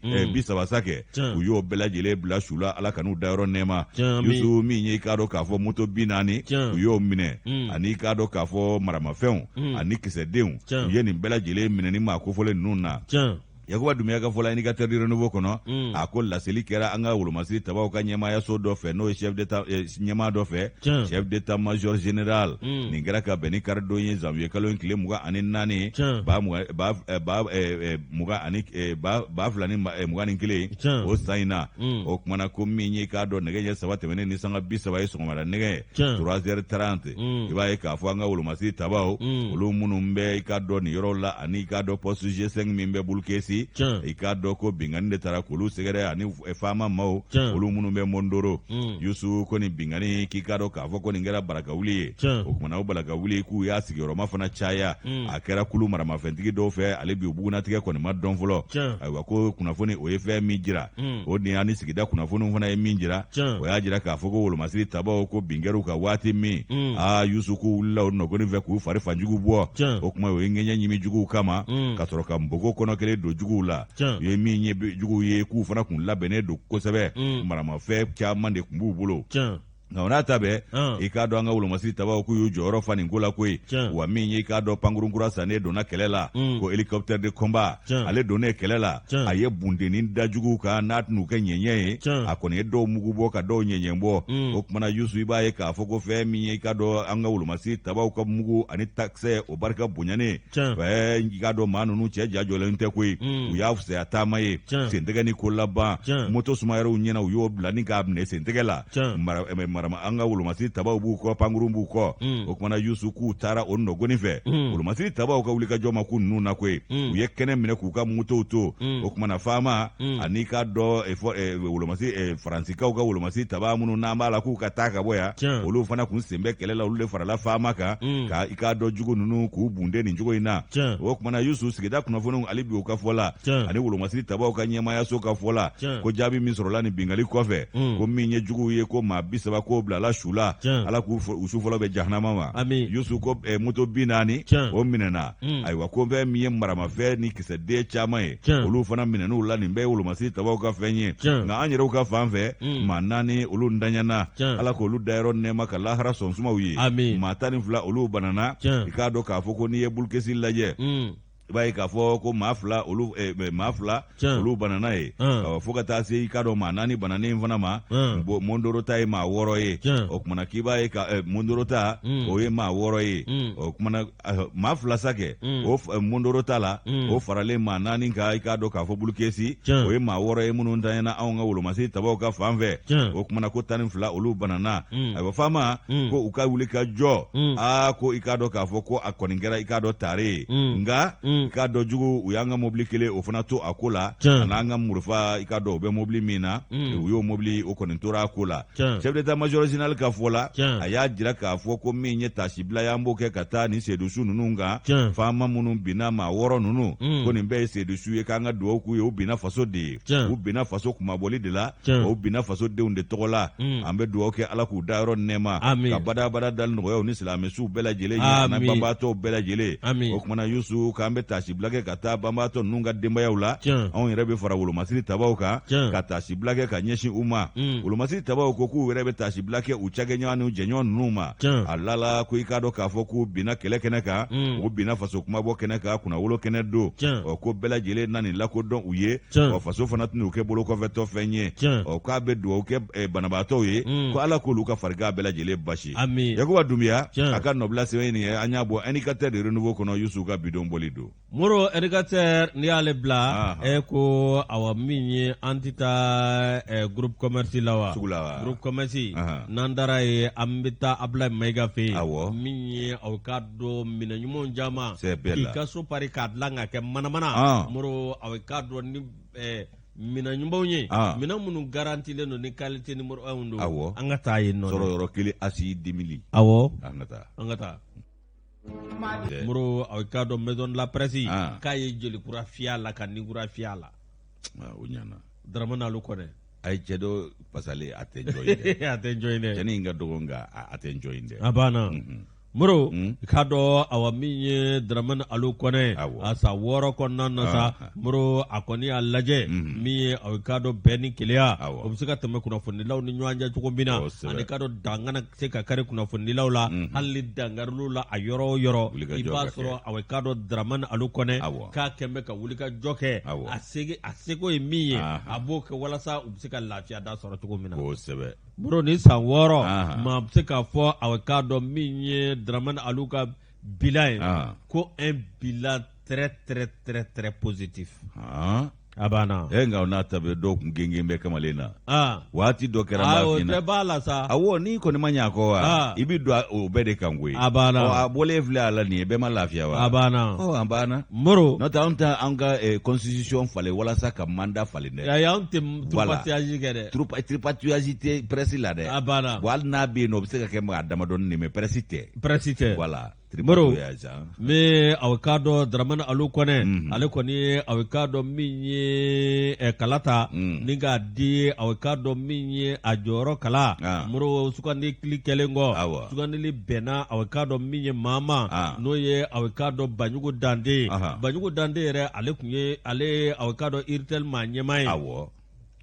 Speaker 4: kɛ u y'o bɛɛ lajɛlen bila su la ala kan'u dayɔrɔ nɛɛma Yusu min ye i k'a dɔn k'a fɔ moto 40 u y'o minɛ ani i k'a dɔn k'a fɔ maramafɛnw ani kisɛdenw u ye nin bɛɛ lajɛlen minɛ ni maa kofɔlen ninnu na Yakuba Dunbiya ka fɔla indicateur de renouveau kɔnɔ a ko laseli kɛra an ka wolomasiri tabaw ka ɲɛmaayaso dɔ fɛ n'o ye chef d'état ɲɛmaa dɔ fɛ chef d'état major général nin kɛra ka bɛn ni karidon ye janvier kalo in tile 24 2021 o san in na o kumana ko min ye k'a dɔn nɛgɛ ɲɛ 3 tɛmɛnen ni sanga 30 ye sɔgɔmada nɛgɛ 3h30 i b'a ye k'a fɔ an ka wolomasiri tabaw olu minnu bɛ i k'a dɔn nin yɔrɔ la ani i k'a dɔn poste G5 min bɛ Bulkesi i k'a dɔn ko bingani de taara k'olu sɛgɛrɛ ani Fama maaw olu minnu bɛ Mondoro Yusu ko nin bingani k'i k'a dɔn k'a fɔ ko nin kɛra barakawuli ye o kumana o barakawuli k'u y'a sigiyɔrɔma fana caya a kɛra kulu maramafɛntigi dɔw fɛ ale bi bugunatigɛ kɔni ma dɔn fɔlɔ ayiwa ko kunnafoni o ye fɛn min jira o de y'a ni sigida kunnafoniw fana ye min jira o y'a jira k'a fɔ ko wolomasiri tabaw ko bingɛriw ka waati min Yusu k'u wulila o nɔgɔnin fɛ k'u fari fanjugu bɔ o kuma o ye ŋɛɲɛ ɲimi juguw kama ka sɔrɔ ka npogo kɔnɔ kelen don juguw la u ye min ye juguw ye k'u fana kun labɛnnen don kosɛbɛ maramafɛn caman de kun b'u bolo nka o n'a ta bɛɛ i k'a dɔn an ka wolomasiri tabaw k'u y'u jɔyɔrɔ fa nin ko la koyi wa min ye i k'a dɔn pankurunkura sannen donna kɛlɛ la ko hélicoptère de combat ale donnen kɛlɛ la a ye bundenni da juguw kan n'a tɛn'u kɛ ɲɛɲɛ ye a kɔni ye dɔw mugu bɔ ka dɔw ɲɛɲɛ bɔ o kumana Yusu i b'a ye k'a fɔ ko fɛn min ye i k'a dɔn an ka wolomasiri tabaw ka mugu ani takisɛ o barika bonyanen i k'a dɔn maa ninnu cɛ jajɔlen tɛ koyi u y'a fisaya taama ye sentɛgɛ ni ko laban moto sumayɛrɛw ɲɛna u y'o bila ni k'a minɛ sentɛgɛ la an ka wolomasiri tabaw b'u kɔ pankurun b'u kɔ o kumana Yusu k'u taara o nɔgɔnin fɛ wolomasiri tabaw ka wulikajɔ ma k'u ninnu na koyi u ye kɛnɛ minɛ k'u ka motow to o kumana Fama ani k'a dɔn wolomasiri faransikaw ka wolomasiri taba minnu n'an b'a la k'u ka taa ka bɔ yan olu fana kun sen bɛ kɛlɛ la olu de farala Fama kan ka i k'a dɔn jugu ninnu k'u bunde nin cogo in na o kumana Yusu sigida kunnafoniw ale bi u ka fɔ la ani wolomasiri tabaw ka ɲɛmaayaso ka fɔ la ko jaabi min sɔrɔla nin bingali kɔfɛ ko min ye juguw ye ko maa 30 ko bilala su la ala k'u su fɔlɔ bɛ jahanama ma Yusu ko moto 40 o minɛna ayiwa ko fɛn min ye maramafɛn ni kisɛden caman ye olu fana minɛn'u la nin bɛɛ ye wolomasiri tabaw ka fɛn ye nka an yɛrɛw ka fan fɛ maa 4 olu ntanyana ala k'olu dayɔrɔ nɛɛma ka lahara sɔnsumaw ye maa 12 olu banana i k'a dɔn k'a fɔ ko n'i ye Bulkesi lajɛ i b'a ye k'a fɔ ko maa fila olu banana ye fo ka taa se i k'a dɔn maa 4 bananen fana ma Mondoro ta ye maa 6 ye o kumana k'i b'a ye ka Mondoro ta o ye maa 6 ye o kumana maa 2 sa kɛ o Mondoro ta la o faralen maa 4 kan i k'a dɔn k'a fɔ Bulkesi o ye maa 6 ye minnu ntanyana anw ka wolomasiri tabaw ka fan fɛ o kumana ko 12 olu banana ayiwa Fama ko u ka wuli ka jɔ ko i k'a dɔn k'a fɔ ko a kɔni kɛra i k'a dɔn tare ye nka i k'a dɔn jugu u y'an ka mobili kelen o fana to a ko la an'an ka murufa i k'a dɔn u bɛ mobili min na u y'o mobili o kɔni tora a ko la chef d'état major général ka fɔ la a y'a jira k'a fɔ ko min ye tasibila y'an b'o kɛ ka taa nin seedusu ninnu kan Fama minnu binna maa 6 ninnu ko nin bɛɛ ye seedusu ye k'an ka dugawu k'u ye u binna faso de ye u binna faso kumabɔli de la u binna faso denw de tɔgɔ la an bɛ dugawu kɛ ala k'u dayɔrɔ nɛɛma ka badabada dali nɔgɔyaw ni silamɛsuw bɛɛ lajɛlen ye ani banbaatɔw bɛɛ lajɛlen o kumana Yusu k'an bɛ tasibila kɛ ka taa banbaatɔ ninnu ka denbayaw la anw yɛrɛ bɛ fara wolomasiri tabaw kan ka tasibila kɛ ka ɲɛsin u ma wolomasiri tabaw ko k'u yɛrɛ bɛ tasibila kɛ u cakɛɲɔgɔn ni jɛɲɔgɔn ninnu ma a lala ko i k'a dɔn k'a fɔ k'u binna kɛlɛ kɛnɛ kan u binna faso kumabɔ kɛnɛ kan kunnawolo kɛnɛ don ko bɛɛ lajɛlen na nin lakodɔn u ye faso fana tɛn'u kɛ bolokɔfɛtɔ fɛn ye k'a bɛ dugawu kɛ banabaatɔw ye ko ala k'olu ka farigan bɛɛ lajɛlen basi Yakuba Dunbiya a ka nɔbila sɛbɛn nin ye an y'a bɔ indicateur de renouveau kɔnɔ Yusu ka bidon boli don
Speaker 3: Moro educateur ni ale bla ko awa minye antita groupe commerce lawa groupe commerce nandara e ambita abla mega fe minye aw kaddo mina nyumon jama ikaso pari kadlanga ke mana moro aw kaddo ni mina nyumbonye mina munu garanti le no ni qualité numéro 1 ndo angata yino
Speaker 2: soro yoro kili asi 10
Speaker 3: angata muro aw kado maison de la presse kay jeli kura fiala kan ni kura fiala
Speaker 2: unyana
Speaker 3: dramana lu ko ne
Speaker 2: ay cedo pasale atenjoyinde
Speaker 3: atenjoyinde
Speaker 2: jeni nga dogonga atenjoyinde
Speaker 3: abana muro kado awa minye draman alu kone asa woro konna nasa muro akoni alaje miye aw kado beni kilia obusika teme kuna fundilaw ni nyanja chukombina ani kado dangana seka kare kuna fundilaw la halli dangarlu la ayoro yoro ibasoro aw kado draman alu kone ka kembe ka wulika joke asego miye aboke wala sa obusika lafia da soro chukombina
Speaker 2: ko sebe
Speaker 3: muro ni san woro ma obusika fo aw kado minye Draman Aluka bilan ko un bilan très positif. Abana.
Speaker 2: Enga onata be do kungengembe kama lena. Wati do kera mafina.
Speaker 3: Bala sa.
Speaker 2: Awo ni ko ni manya ko ibi do obede kangwe.
Speaker 3: Abana.
Speaker 2: O abole vla ala ni be malafia wa.
Speaker 3: Abana.
Speaker 2: Abana.
Speaker 3: Moro.
Speaker 2: Nota anta anga constitution fale wala sa ka manda fale ne.
Speaker 3: Ya ante trupatiaji kede.
Speaker 2: Trupatiaji te presi la de.
Speaker 3: Abana.
Speaker 2: Wal na be no bseka ke ma adama don ni me presite.
Speaker 3: Voilà. Moro me awakado Dramana alu kone ale koni awakado minye kalata ninga di awakado minye ajoro kala moro sukandi klikelengo sukandi li bena awakado minye mama noye awakado banyugo dande re ale kunye ale awakado irtel manyemai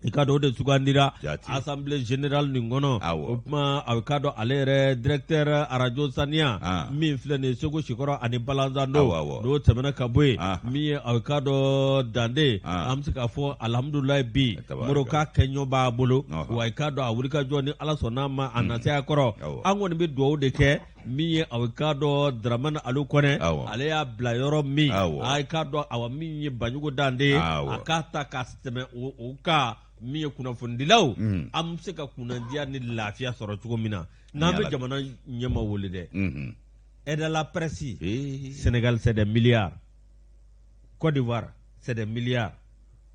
Speaker 3: ikado de sugandira assemblée générale ningono opma awkado alere directeur radio sania mi flene sogo shikoro ani balanzando do temena kabwe mi awkado dande amsika fo alhamdulillah bi moroka kenyo ba bolo wa ikado awulika joni ala sonama anase akoro angoni be do de ke mi awkado Dramana alu kone ale ya blayoro mi aikado awami banyugo dande akata kasteme uka miye kuna fundilaw am se ka kunandiya ni lafiya sɔrɔ cogo min na n'an bɛ jamana ɲɛma wuli dɛ aide à la presse Sénégal c'est des milliards, Côte d'Ivoire c'est des milliards,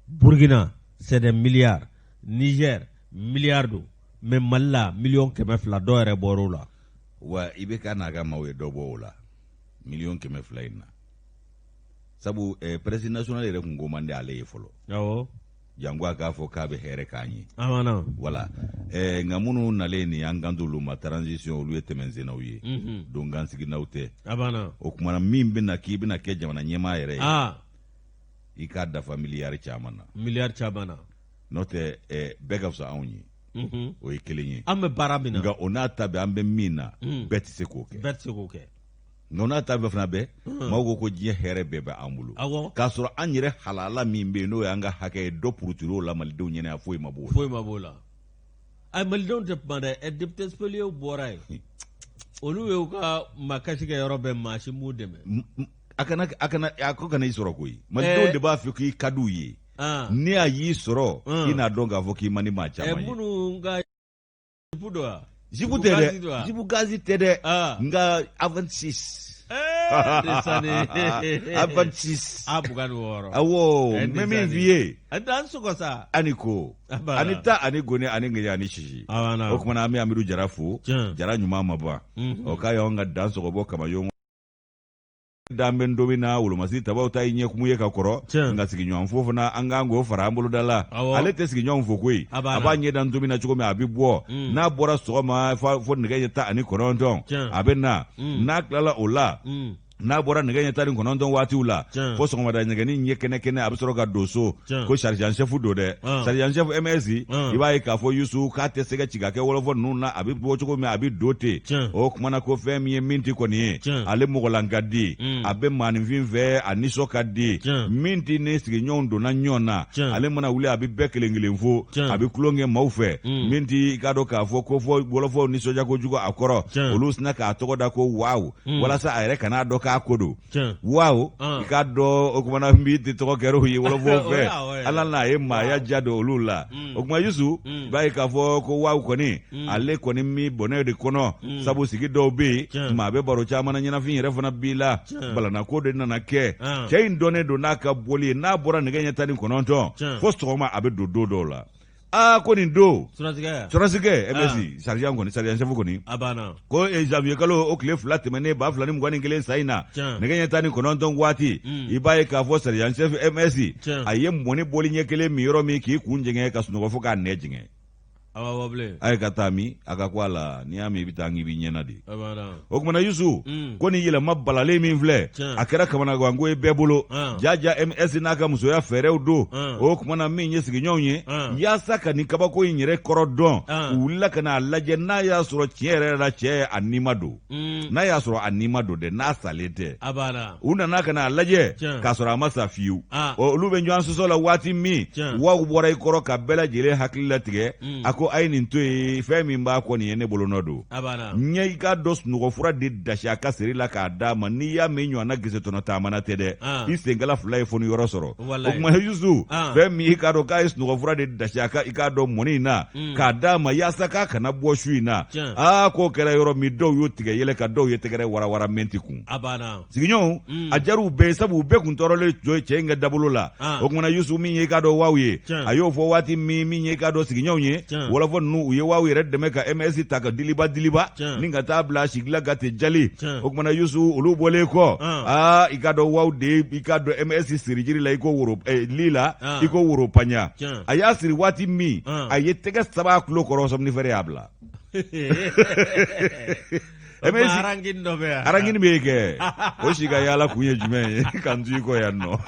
Speaker 3: Burkina c'est des milliards, Niger milliards do mais Mali la million 200 dɔ yɛrɛ bɔr'o la
Speaker 2: wa i bɛ ka n'a ka maaw ye dɔ bɔ o la million 200 in na sabu presse nationale yɛrɛ kun ko man di ale ye fɔlɔ awɔ jangwa k'a fɔ k'a bɛ hɛrɛ k'an ye
Speaker 3: amana
Speaker 2: voilà nka minnu nalen ni an kan t'olu ma transition olu ye tɛmɛsennaw ye don gansiginaw tɛ
Speaker 3: abana
Speaker 2: o kumana min bɛna k'i bɛna kɛ jamana ɲɛmaa yɛrɛ ye i k'a dafa miliyari caman na n'o tɛ bɛɛ ka fisa anw ye o ye kelen ye
Speaker 3: an bɛ baara min na
Speaker 2: nka o n'a ta bɛ an bɛ min na bɛɛ tɛ se k'o kɛ nka n'a ta bɛɛ fana bɛɛ maaw ko diɲɛ hɛrɛ bɛɛ bɛ an bolo k'a sɔrɔ an yɛrɛ halala min bɛ yen n'o y'an ka hakɛ ye dɔ purutiro la malidenw ɲɛna foyi ma b'o la
Speaker 3: a malidenw tɛ kuma dɛ député spoliés bɔra yen olu y'u ka makasi kɛ yɔrɔ bɛɛ maa si m'u dɛmɛ
Speaker 2: a ko kana i sɔrɔ koyi malidenw de b'a fɛ k'i ka d'u ye ni a y'i sɔrɔ i n'a dɔn k'a fɔ k'i man di maa caman ye
Speaker 3: minnu ka jipu dɔ wa
Speaker 2: jipu tɛ dɛ jipu gazi tɛ dɛ nka A26 A26
Speaker 3: A26
Speaker 2: awɔ mɛ min f'i ye
Speaker 3: an sɔgɔ sa
Speaker 2: ani ko ani ta ani goni ani ŋɛɲɛ ani sisi o kumana an bɛ Amidu Jara fo Jara ɲuman ma ban o k'a y'anw ka dan sɔgɔbɔ Kamayo dan bɛ don min na wolomasi tabaw ta ye ɲɛkumu ye ka kɔrɔ nka sigiɲɔgɔn fo fana an k'an k'o fara an boloda la ale tɛ sigiɲɔgɔn fo koyi a b'a ɲɛ dan don min na cogo min a bɛ bɔ n'a bɔra sɔgɔma fo nɛgɛ ɲɛ 19 a bɛ na n'a tilala o la n'a bɔra nɛgɛ ɲɛ 19 waatiw la fo sɔgɔmada ɲɛgɛnin ɲɛ kɛnɛ a bɛ sɔrɔ ka don so ko sergent chef do dɛ sergent chef MS i b'a ye k'a fɔ Yusu k'a tɛ se ka ci ka kɛ wɔlɔfɔ ninnu na a bɛ bɔ cogo min a bɛ don ten o kumana ko fɛn min ye min tɛ kɔni ye ale mɔgɔlan ka di a bɛ maaninfin fɛ a nisɔn ka di min tɛ ne sigiɲɔgɔnw donna ɲɔgɔn na ale mana wuli a bɛ bɛɛ kelen kelen fo a bɛ tulonkɛ maaw fɛ min tɛ i k'a dɔn k'a fɔ ko fɔ wɔlɔfɔw nisɔndiya kojugu a kɔrɔ olu sina k'a tɔgɔ da ko wawu walasa a yɛrɛ kan'a dɔn
Speaker 4: k'a ko don waaw i k'a dɔn o kumana n b'i tɔgɔ kɛra u ye wolofɔ fɛ ala n'a ye maaya ja don olu la o kuma Yusu i b'a ye k'a fɔ ko waaw kɔni ale kɔni mi bɔnɛ de kɔnɔ sabu sigi dɔw bɛ yen maa bɛ baro caman na ɲɛnafin yɛrɛ fana b'i la balana ko de nana kɛ cɛ in dɔnnen don n'a ka boli n'a bɔra nɛgɛ ɲɛ 19 fo sɔgɔma a bɛ don don dɔw la ko nin don sɔrɔsikɛ MSI sariyɛn kɔni sariyɛn chef kɔni ko janvier kalo o tile 2 tɛmɛnen 2021 sa in na nɛgɛ ɲɛ 19 waati i b'a ye k'a fɔ sariyɛn chef MSI a ye mɔni boli ɲɛ kelen min yɔrɔ min k'i kun jɛngɛ ka sunɔgɔ fo k'a nɛ jɛngɛ a ye ka taa min a ka ko a la n'i y'a min i bɛ taa ngibi ɲɛna de o kumana Yusu ko nin yɛlɛma balalen min filɛ a kɛra kamanagan ko ye bɛɛ bolo jaja MS n'a ka musoya fɛɛrɛw don o kumana min ye sigiɲɔgɔnw ye yaasa ka nin kabako in yɛrɛ kɔrɔ dɔn u wulila ka n'a lajɛ n'a y'a sɔrɔ tiɲɛ yɛrɛ la cɛ a nima don n'a y'a sɔrɔ a nima don dɛ n'a salen tɛ u nana ka n'a lajɛ k'a sɔrɔ a ma sa fiyewu olu bɛ ɲɔgɔn sɔsɔ la waati min waaw bɔra i kɔrɔ ka bɛɛ lajɛlen hakili latigɛ a ko a ye nin to yen fɛn min b'a kɔ nin ye ne bolo nɔ don ɲɛ i ka dɔ sunɔgɔfura de dasi a ka seri la k'a d'a ma n'i y'a mɛn ɲɔgɔnna gesetɔnɔ taamana tɛ dɛ i senkala fila ye foni yɔrɔ sɔrɔ o kuma Yusu fɛn min i k'a dɔn k'a ye sunɔgɔfura de dasi a i k'a dɔn mɔni in na k'a d'a ma yaasa k'a kana bɔ su in na k'o kɛra yɔrɔ min dɔw y'o tigɛ yɛlɛ ka dɔw ye tɛgɛrɛ warawara mɛnti kun sigiɲɔgɔnw a jar'u bɛɛ sabu u bɛɛ kun tɔɔrɔlen cɛ in ka dabolo la o kumana Yusu min ye i k'a dɔn waaw ye a y'o fɔ waati min ye i k'a dɔn sigiɲɔgɔnw ye wɔlɔfɔ ninnu u ye waaw yɛrɛ dɛmɛ ka MS ta ka diliba ni ka taa bila sigila gate jali o kumana Yusu olu bɔlen kɔ i ka dɔn waaw de i ka dɔn MS siri jiri la i ko woro lila i ko woro panya a y'a siri waati min a ye tɛgɛ saba kulo kɔrɔ somnifere y'a bila arangini bɛ kɛ o si ka yaala kun ye jumɛn ye kan tu i kɔ yan nɔ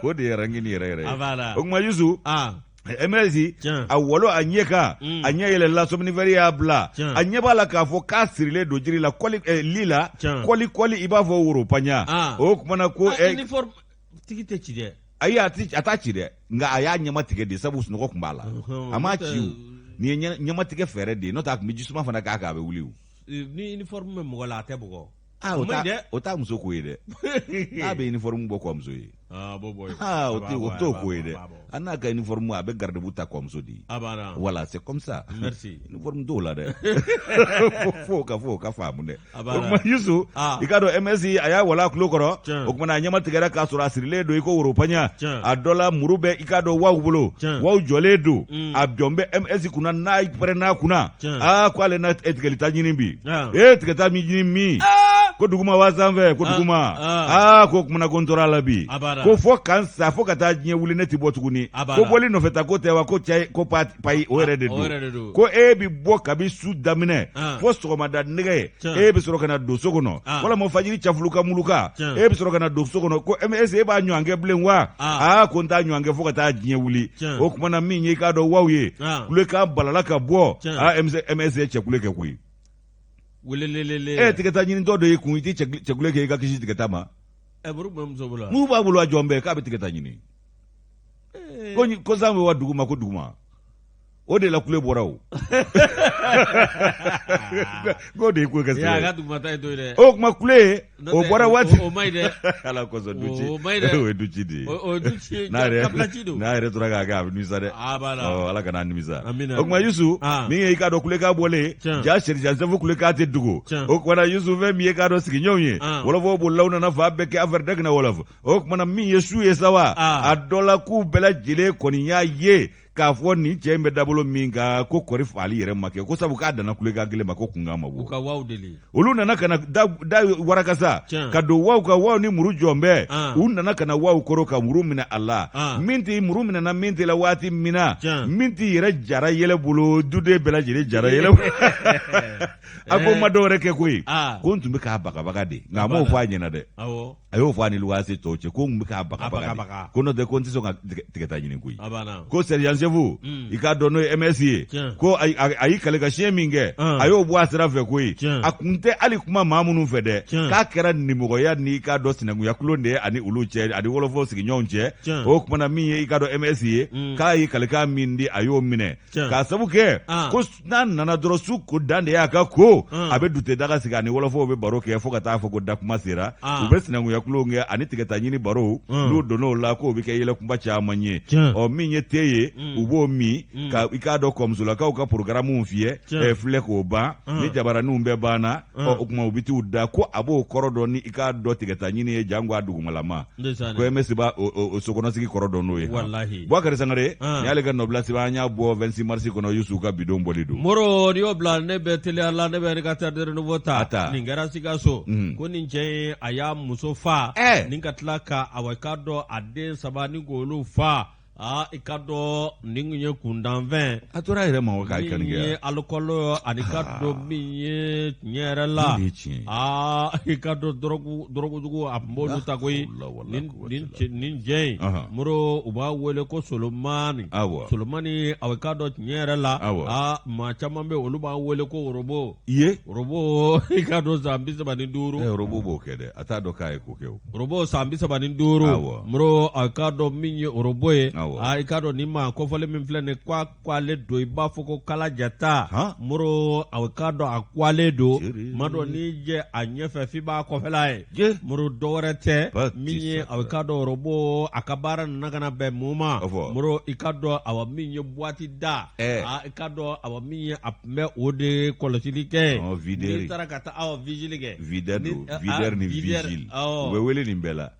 Speaker 4: o de ye arangini yɛrɛ o kuma Yusu MS a walo a ɲɛ kan a ɲɛ yɛlɛla somnifere y'a bila a ɲɛ b'a la k'a fɔ k'a sirilen don jiri la lila kɔli i b'a fɔ woro panya o kumana ko
Speaker 3: tigi tɛ ci dɛ
Speaker 4: ayi a t'a ci dɛ nka a y'a ɲɛma tigɛ de sabu sunɔgɔ kun b'a la a m'a ci nin ye ɲɛma tigɛ fɛɛrɛ de ye n'o tɛ a kun bɛ jisuma fana k'a kan a bɛ wuli
Speaker 3: ni uniforme bɛ mɔgɔ la a tɛ bugɔ
Speaker 4: o t'a muso ko ye dɛ n'a bɛ uniforme bɔ kɔmuso ye o t'o ko ye dɛ a n'a ka uniforme a bɛ garde-boue ta kɔmuso di voilà c'est comme ça uniforme t'o la dɛ fo ka faamu dɛ o kuma Yusu i ka dɔn MSI a y'a wala a tulo kɔrɔ o kumana a ɲɛma tigɛra k'a sɔrɔ a sirilen don i ko woro panya a dɔ la muru bɛ i ka dɔn waaw bolo waaw jɔlen don a jɔn bɛ MS kunna n'a pɛrɛnna kunna ko ale na tigɛlita ɲini bi tigɛta min ɲini min ko duguma waa sanfɛ ko duguma ko kumana ko n tora la bi ko fo kan sa fo ka taa diɲɛ wuli ne ti bɔ tuguni ko bɔli nɔfɛ ta ko tɛ wa ko cɛ ko payi o yɛrɛ de don ko e bi bɔ kabi su daminɛ fo sɔgɔmada nɛgɛ e bi sɔrɔ ka na don so kɔnɔ walama fajiri cafuluka muluka e bi sɔrɔ ka na don so kɔnɔ ko MS e b'a ɲɔgɔn kɛ bilen wa ko n t'a ɲɔgɔn kɛ fo ka taa diɲɛ wuli o kumana min ye i k'a dɔn waaw ye kulekan balala ka bɔ MS ye cɛkule kɛ koyi tigɛta ɲinitɔ dɔ y'i kun i tɛ cɛkule kɛ i ka kisi tigɛta ma n'u b'a bolo a jɔn bɛɛ k'a bɛ tigɛta ɲini ko san bɛ wa duguma ko duguma o de la kule bɔra o k'o de ye ko kɛ sɛbɛn o kuma kule o bɔra waati
Speaker 3: o maɲi dɛ
Speaker 4: ala kosɔn duci o ye duci de ye n'a yɛrɛ tora k'a kɛ a bɛ nimisa dɛ ala kana nimisa o kuma Yusu min ye i k'a dɔn kulekan bɔlen ja sɛrijan kulekan tɛ dogo o kumana Yusu fɛn min ye k'a dɔn sigiɲɔgɔnw ye wɔlɔfɔw bololaw nana fa bɛɛ kɛ affaire dɛgɛ na wɔlɔfɔ o kumana min ye su ye sa wa a dɔ la k'u bɛɛ lajɛlen kɔni y'a ye k'a fɔ nin cɛ in bɛ dabolo min kan ko kɔri fagali yɛrɛ ma kɛ ko sabu k'a danna kulekan kelen ma ko kunkan ma bɔ olu nana ka na da warakasa ka don waaw ka waaw ni muru jɔn bɛɛ u nana ka na waaw kɔrɔ ka muru minɛ a la min tɛ muru minɛna min tɛ la waati min na min tɛ yɛrɛ jara yɛlɛ bolo duden bɛɛ lajɛlen jara yɛlɛ bolo a ko ma dɔw wɛrɛ kɛ koyi ko n tun bɛ k'a bagabaga de nka a m'o fɔ a ɲɛna dɛ a y'o fɔ a ni luwanse tɔw cɛ ko n bɛ k'a bagabaga ko n'o tɛ ko n tɛ sɔn ka tigɛta ɲini koyi ko sergent chef i k'a dɔn n'o ye MS ye ko a y'i kale ka siɲɛ min kɛ a y'o bɔ a sira fɛ koyi a kun tɛ hali kuma maa minnu fɛ dɛ k'a kɛra nimɔgɔya ni i k'a dɔn sinankunya kulon de ye ani olu cɛ ani wɔlɔfɔ sigiɲɔgɔnw cɛ o kumana min ye i k'a dɔn MS ye k'a y'i kalekan min di a y'o minɛ k'a sabu kɛ ko n'a nana dɔrɔn su ko dan de y'a ka ko a bɛ dute daga sigi ani wɔlɔfɔw bɛ baro kɛ fo ka taa fɔ ko dakuma sera u bɛ sinankunya kulon kɛ ani tigɛta ɲini baro n'u donn'o la k'o bɛ kɛ yɛlɛkunba caman ye min ye te ye u b'o min ka i k'a dɔn kɔmusolakaw ka programme fiyɛ filɛ k'o ban ni jabaraninw bɛɛ banna o kuma u bɛ t'u da ko a b'o kɔrɔ dɔn ni i k'a dɔn tigɛta ɲini ye jango a dugumalama ko MS b'a o sokɔnɔsigi kɔrɔ dɔn n'o ye Boubacar Sangare ni y'ale ka nɔbila sɛbɛn an y'a bɔ 26 mars kɔnɔ Yusu ka bidon bɔli don
Speaker 3: Moro ni y'o bila ne bɛ teliya la ne bɛ rédacteur de Renouveau ta nin kɛra Sikaso ko nin cɛ ye a y'a muso fa nin ka tila ka awɔ k'a dɔn a den 3 ni k'olu fa i ka dɔn nin kun ye kundanfɛn
Speaker 4: a tora a yɛrɛ ma k'a kɛ
Speaker 3: min ye alcool ani ka dɔn min ye tiɲɛ yɛrɛ la i ka dɔn dɔrɔgujugu a tun b'olu ta koyi nin cɛ in Moro u b'a wele ko Solomani Solomani awɔ k'a dɔn tiɲɛ yɛrɛ la maa caman bɛ olu b'a wele ko Orobo Orobo i ka dɔn san 35
Speaker 4: Orobo b'o kɛ dɛ a t'a dɔn k'a ye ko kɛ o
Speaker 3: Orobo san 35 Moro a k'a dɔn min ye Orobo ye i k'a dɔn nin maa kɔfɔli min filɛ nin k'ale don i b'a fɔ ko kala jata Moro a k'a dɔn a kwale don ma dɔn n'i jɛ a ɲɛfɛ f'i b'a kɔfɛla ye Moro dɔwɛrɛ tɛ min ye a k'a dɔn Orobo a ka baara nana ka na bɛn mun ma Moro i ka dɔn awɔ min ye boîte da i ka dɔn awɔ min ye a tun bɛ o de kɔlɔsili kɛ n'i taara ka taa vigile kɛ
Speaker 4: videur ni vigile u bɛ wele nin bɛɛ la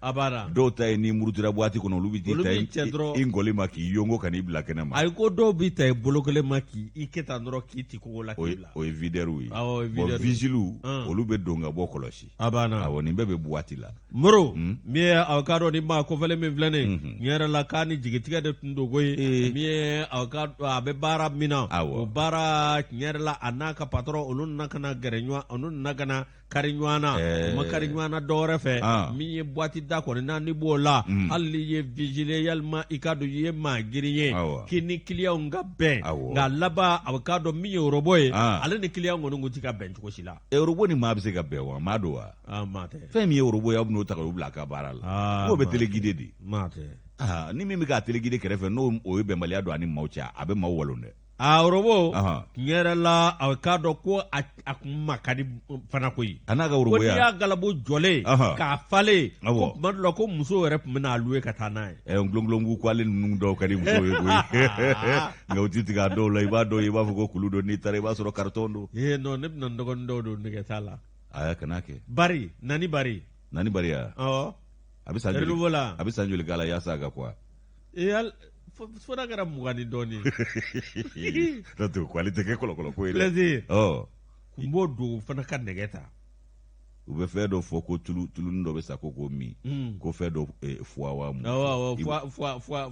Speaker 4: dɔw ta ye ni murutira boîte kɔnɔ olu bɛ t'i ta ngoli ma k'i yongo ka n'i bila kɛnɛ ma
Speaker 3: ayi ko dɔw b'i ta i bolo kelen ma k'i kɛ tan dɔrɔn k'i ti kogo la k'i bila
Speaker 4: o ye videur ye bon vigile olu bɛ don ka bɔ kɔlɔsi awɔ nin bɛɛ bɛ boîte la
Speaker 3: Moro min ye aw ka dɔn ni maa kɔfɛlen min filɛ nin tiɲɛ yɛrɛ la k'a ni jigitigɛ de tun don koyi min ye a bɛ baara min na o baara tiɲɛ yɛrɛ la a n'a ka patron olu nana ka na gɛrɛ ɲɔgɔn olu nana ka na kari ɲɔgɔn na u ma kari ɲɔgɔn na dɔwɛrɛ fɛ min ye boîte da kɔni n'a ni b'o la hali n'i ye vigile yalima i ka dɔn i ye maa girin ye k'i ni client ka bɛn nka laban a k'a dɔn min ye Orobo ye ale ni client kɔni kun tɛ ka bɛn cogo si la
Speaker 4: Orobo ni maa bɛ se ka bɛn wa maa don wa
Speaker 3: maa tɛ
Speaker 4: fɛn min ye Orobo ye aw bɛn'o ta k'o bila a ka baara la k'o bɛ téléguidé de
Speaker 3: maa tɛ
Speaker 4: ni min bɛ k'a téléguidé kɛrɛfɛ n'o ye bɛnbaliya don a ni maaw cɛ a bɛ maaw walon dɛ
Speaker 3: Orobo tiɲɛ yɛrɛ la a k'a dɔn ko a kun ma ka di fana koyi
Speaker 4: a n'a ka Oroboya
Speaker 3: ko n'i y'a galabo jɔlen k'a falen ko tuma dɔ la ko muso yɛrɛ tun bɛ n'a louer ka taa n'a ye
Speaker 4: ngulongulongu kwale ninnu dɔw ka di musow ye koyi nka u ti tigɛ a dɔw la i b'a dɔn i b'a fɔ ko kulu don n'i taara i b'a sɔrɔ carton don
Speaker 3: non ne bɛna n dɔgɔnin dɔw don nɛgɛ t'a la
Speaker 4: kana kɛ
Speaker 3: Nani Bari
Speaker 4: ya a bɛ san joli k'a la yaasa a ka kuwa
Speaker 3: fo n'a kɛra 20 ni dɔɔnin
Speaker 4: n'o tɛ kwali tɛ kɛ kɔlɔkɔlɔ ko ye dɛ
Speaker 3: plaisir n b'o don fana ka nɛgɛ ta
Speaker 4: u bɛ fɛn dɔ fɔ ko tulunin dɔ bɛ sa ko k'o min ko fɛn dɔ foie wa mun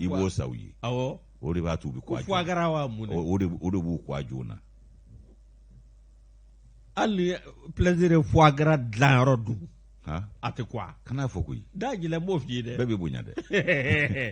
Speaker 4: i b'o sa u ye o de b'a to u bɛ kuwa
Speaker 3: foie gras wa mun
Speaker 4: o de b'u kuwa joona
Speaker 3: hali plaisir foie gras dilan yɔrɔ dun a tɛ kuwa
Speaker 4: kana fɔ koyi
Speaker 3: da jɛlɛ n b'o f'i ye dɛ
Speaker 4: bɛɛ bɛ bonya dɛ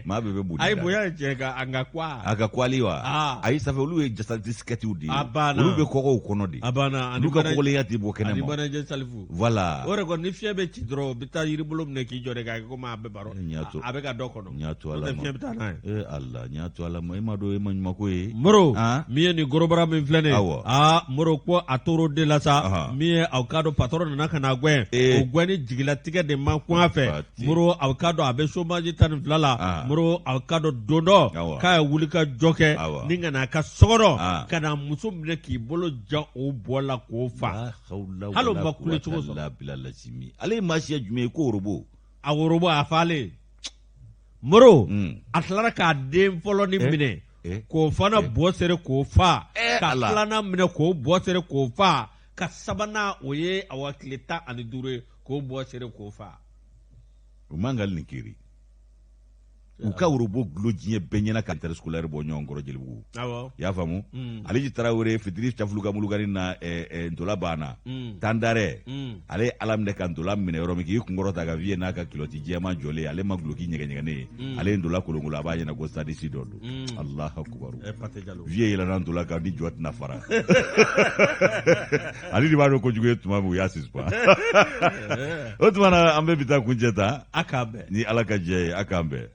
Speaker 4: maa bɛɛ bɛ bonya
Speaker 3: a ye bonya cɛ ka an ka kuwa
Speaker 4: a ka kuwali wa ayi safi olu ye jasadisikɛtiw de ye
Speaker 3: a banna
Speaker 4: olu bɛ kɔgɔw kɔnɔ de
Speaker 3: a banna
Speaker 4: olu ka kɔgɔlenya tɛ bɔ kɛnɛ ma
Speaker 3: ani banajɛ salifu
Speaker 4: voilà
Speaker 3: o de kɔni ni fiɲɛ bɛ ci dɔrɔn u bɛ taa yiribolo minɛ k'i jɔ de k'a kɛ komi a bɛ baro a bɛ ka dɔ kɔnɔ
Speaker 4: n y'a to ala ma
Speaker 3: fiɲɛ bɛ taa n'a ye
Speaker 4: ala n y'a to ala ma e ma dɔn e ma ɲuman ko ye
Speaker 3: Moro min ye nin gorobara min filɛ nin ye Moro ko a tor'o de la sa min ye aw k'a dɔn patron nana ka na gɛn o gɛn ni jigilatigɛ de ma kun a fɛ Moro aw k'a dɔn a bɛ chômage 12 la Moro aw k'a dɔn don dɔ k'a ye wuli ka jɔ kɛ ni ka na a ka sɔgɔnɔ ka na muso minɛ k'i bolo ja o bɔ la k'o fa hali o ma kule cogo sɔrɔ
Speaker 4: ale ye maa siya jumɛn ye ko Orobo
Speaker 3: Orobo a falen Moro a tilara k'a den fɔlɔ ni minɛ k'o fana bɔ sere k'o fa ka filanan minɛ k'o bɔ sere k'o fa ka sabanan o ye awa tile 15 ye k'o bɔ sere k'o fa
Speaker 4: o man ka nin kiri
Speaker 2: u ka worobo gulo diɲɛ bɛɛ ɲɛna ka interscolaire bɔ ɲɔgɔn kɔrɔ Jelibugu. Y'a faamu? Aliji Tarawele fitiri cafuluka mulugani na ntola banna Tandare ale ala minɛ ka ntola minɛ yɔrɔ min k'i kunkɔrɔta ka vie n'a ka kiloti jɛman jɔlen ale ma guloki ɲɛgɛɲɛgɛnen ale ntola kolonkolon a b'a ɲɛna ko sadisi dɔ don. Allahu akbar. Vie yɛlɛnna ntola kan ni jɔ tɛna fara. Ale de b'a dɔn kojugu ye tuma min u y'a suspend. O tuma na an bɛ bi taa kuncɛ ta. A k'an bɛn. Ni ala ka jɛ ye a k'an bɛn.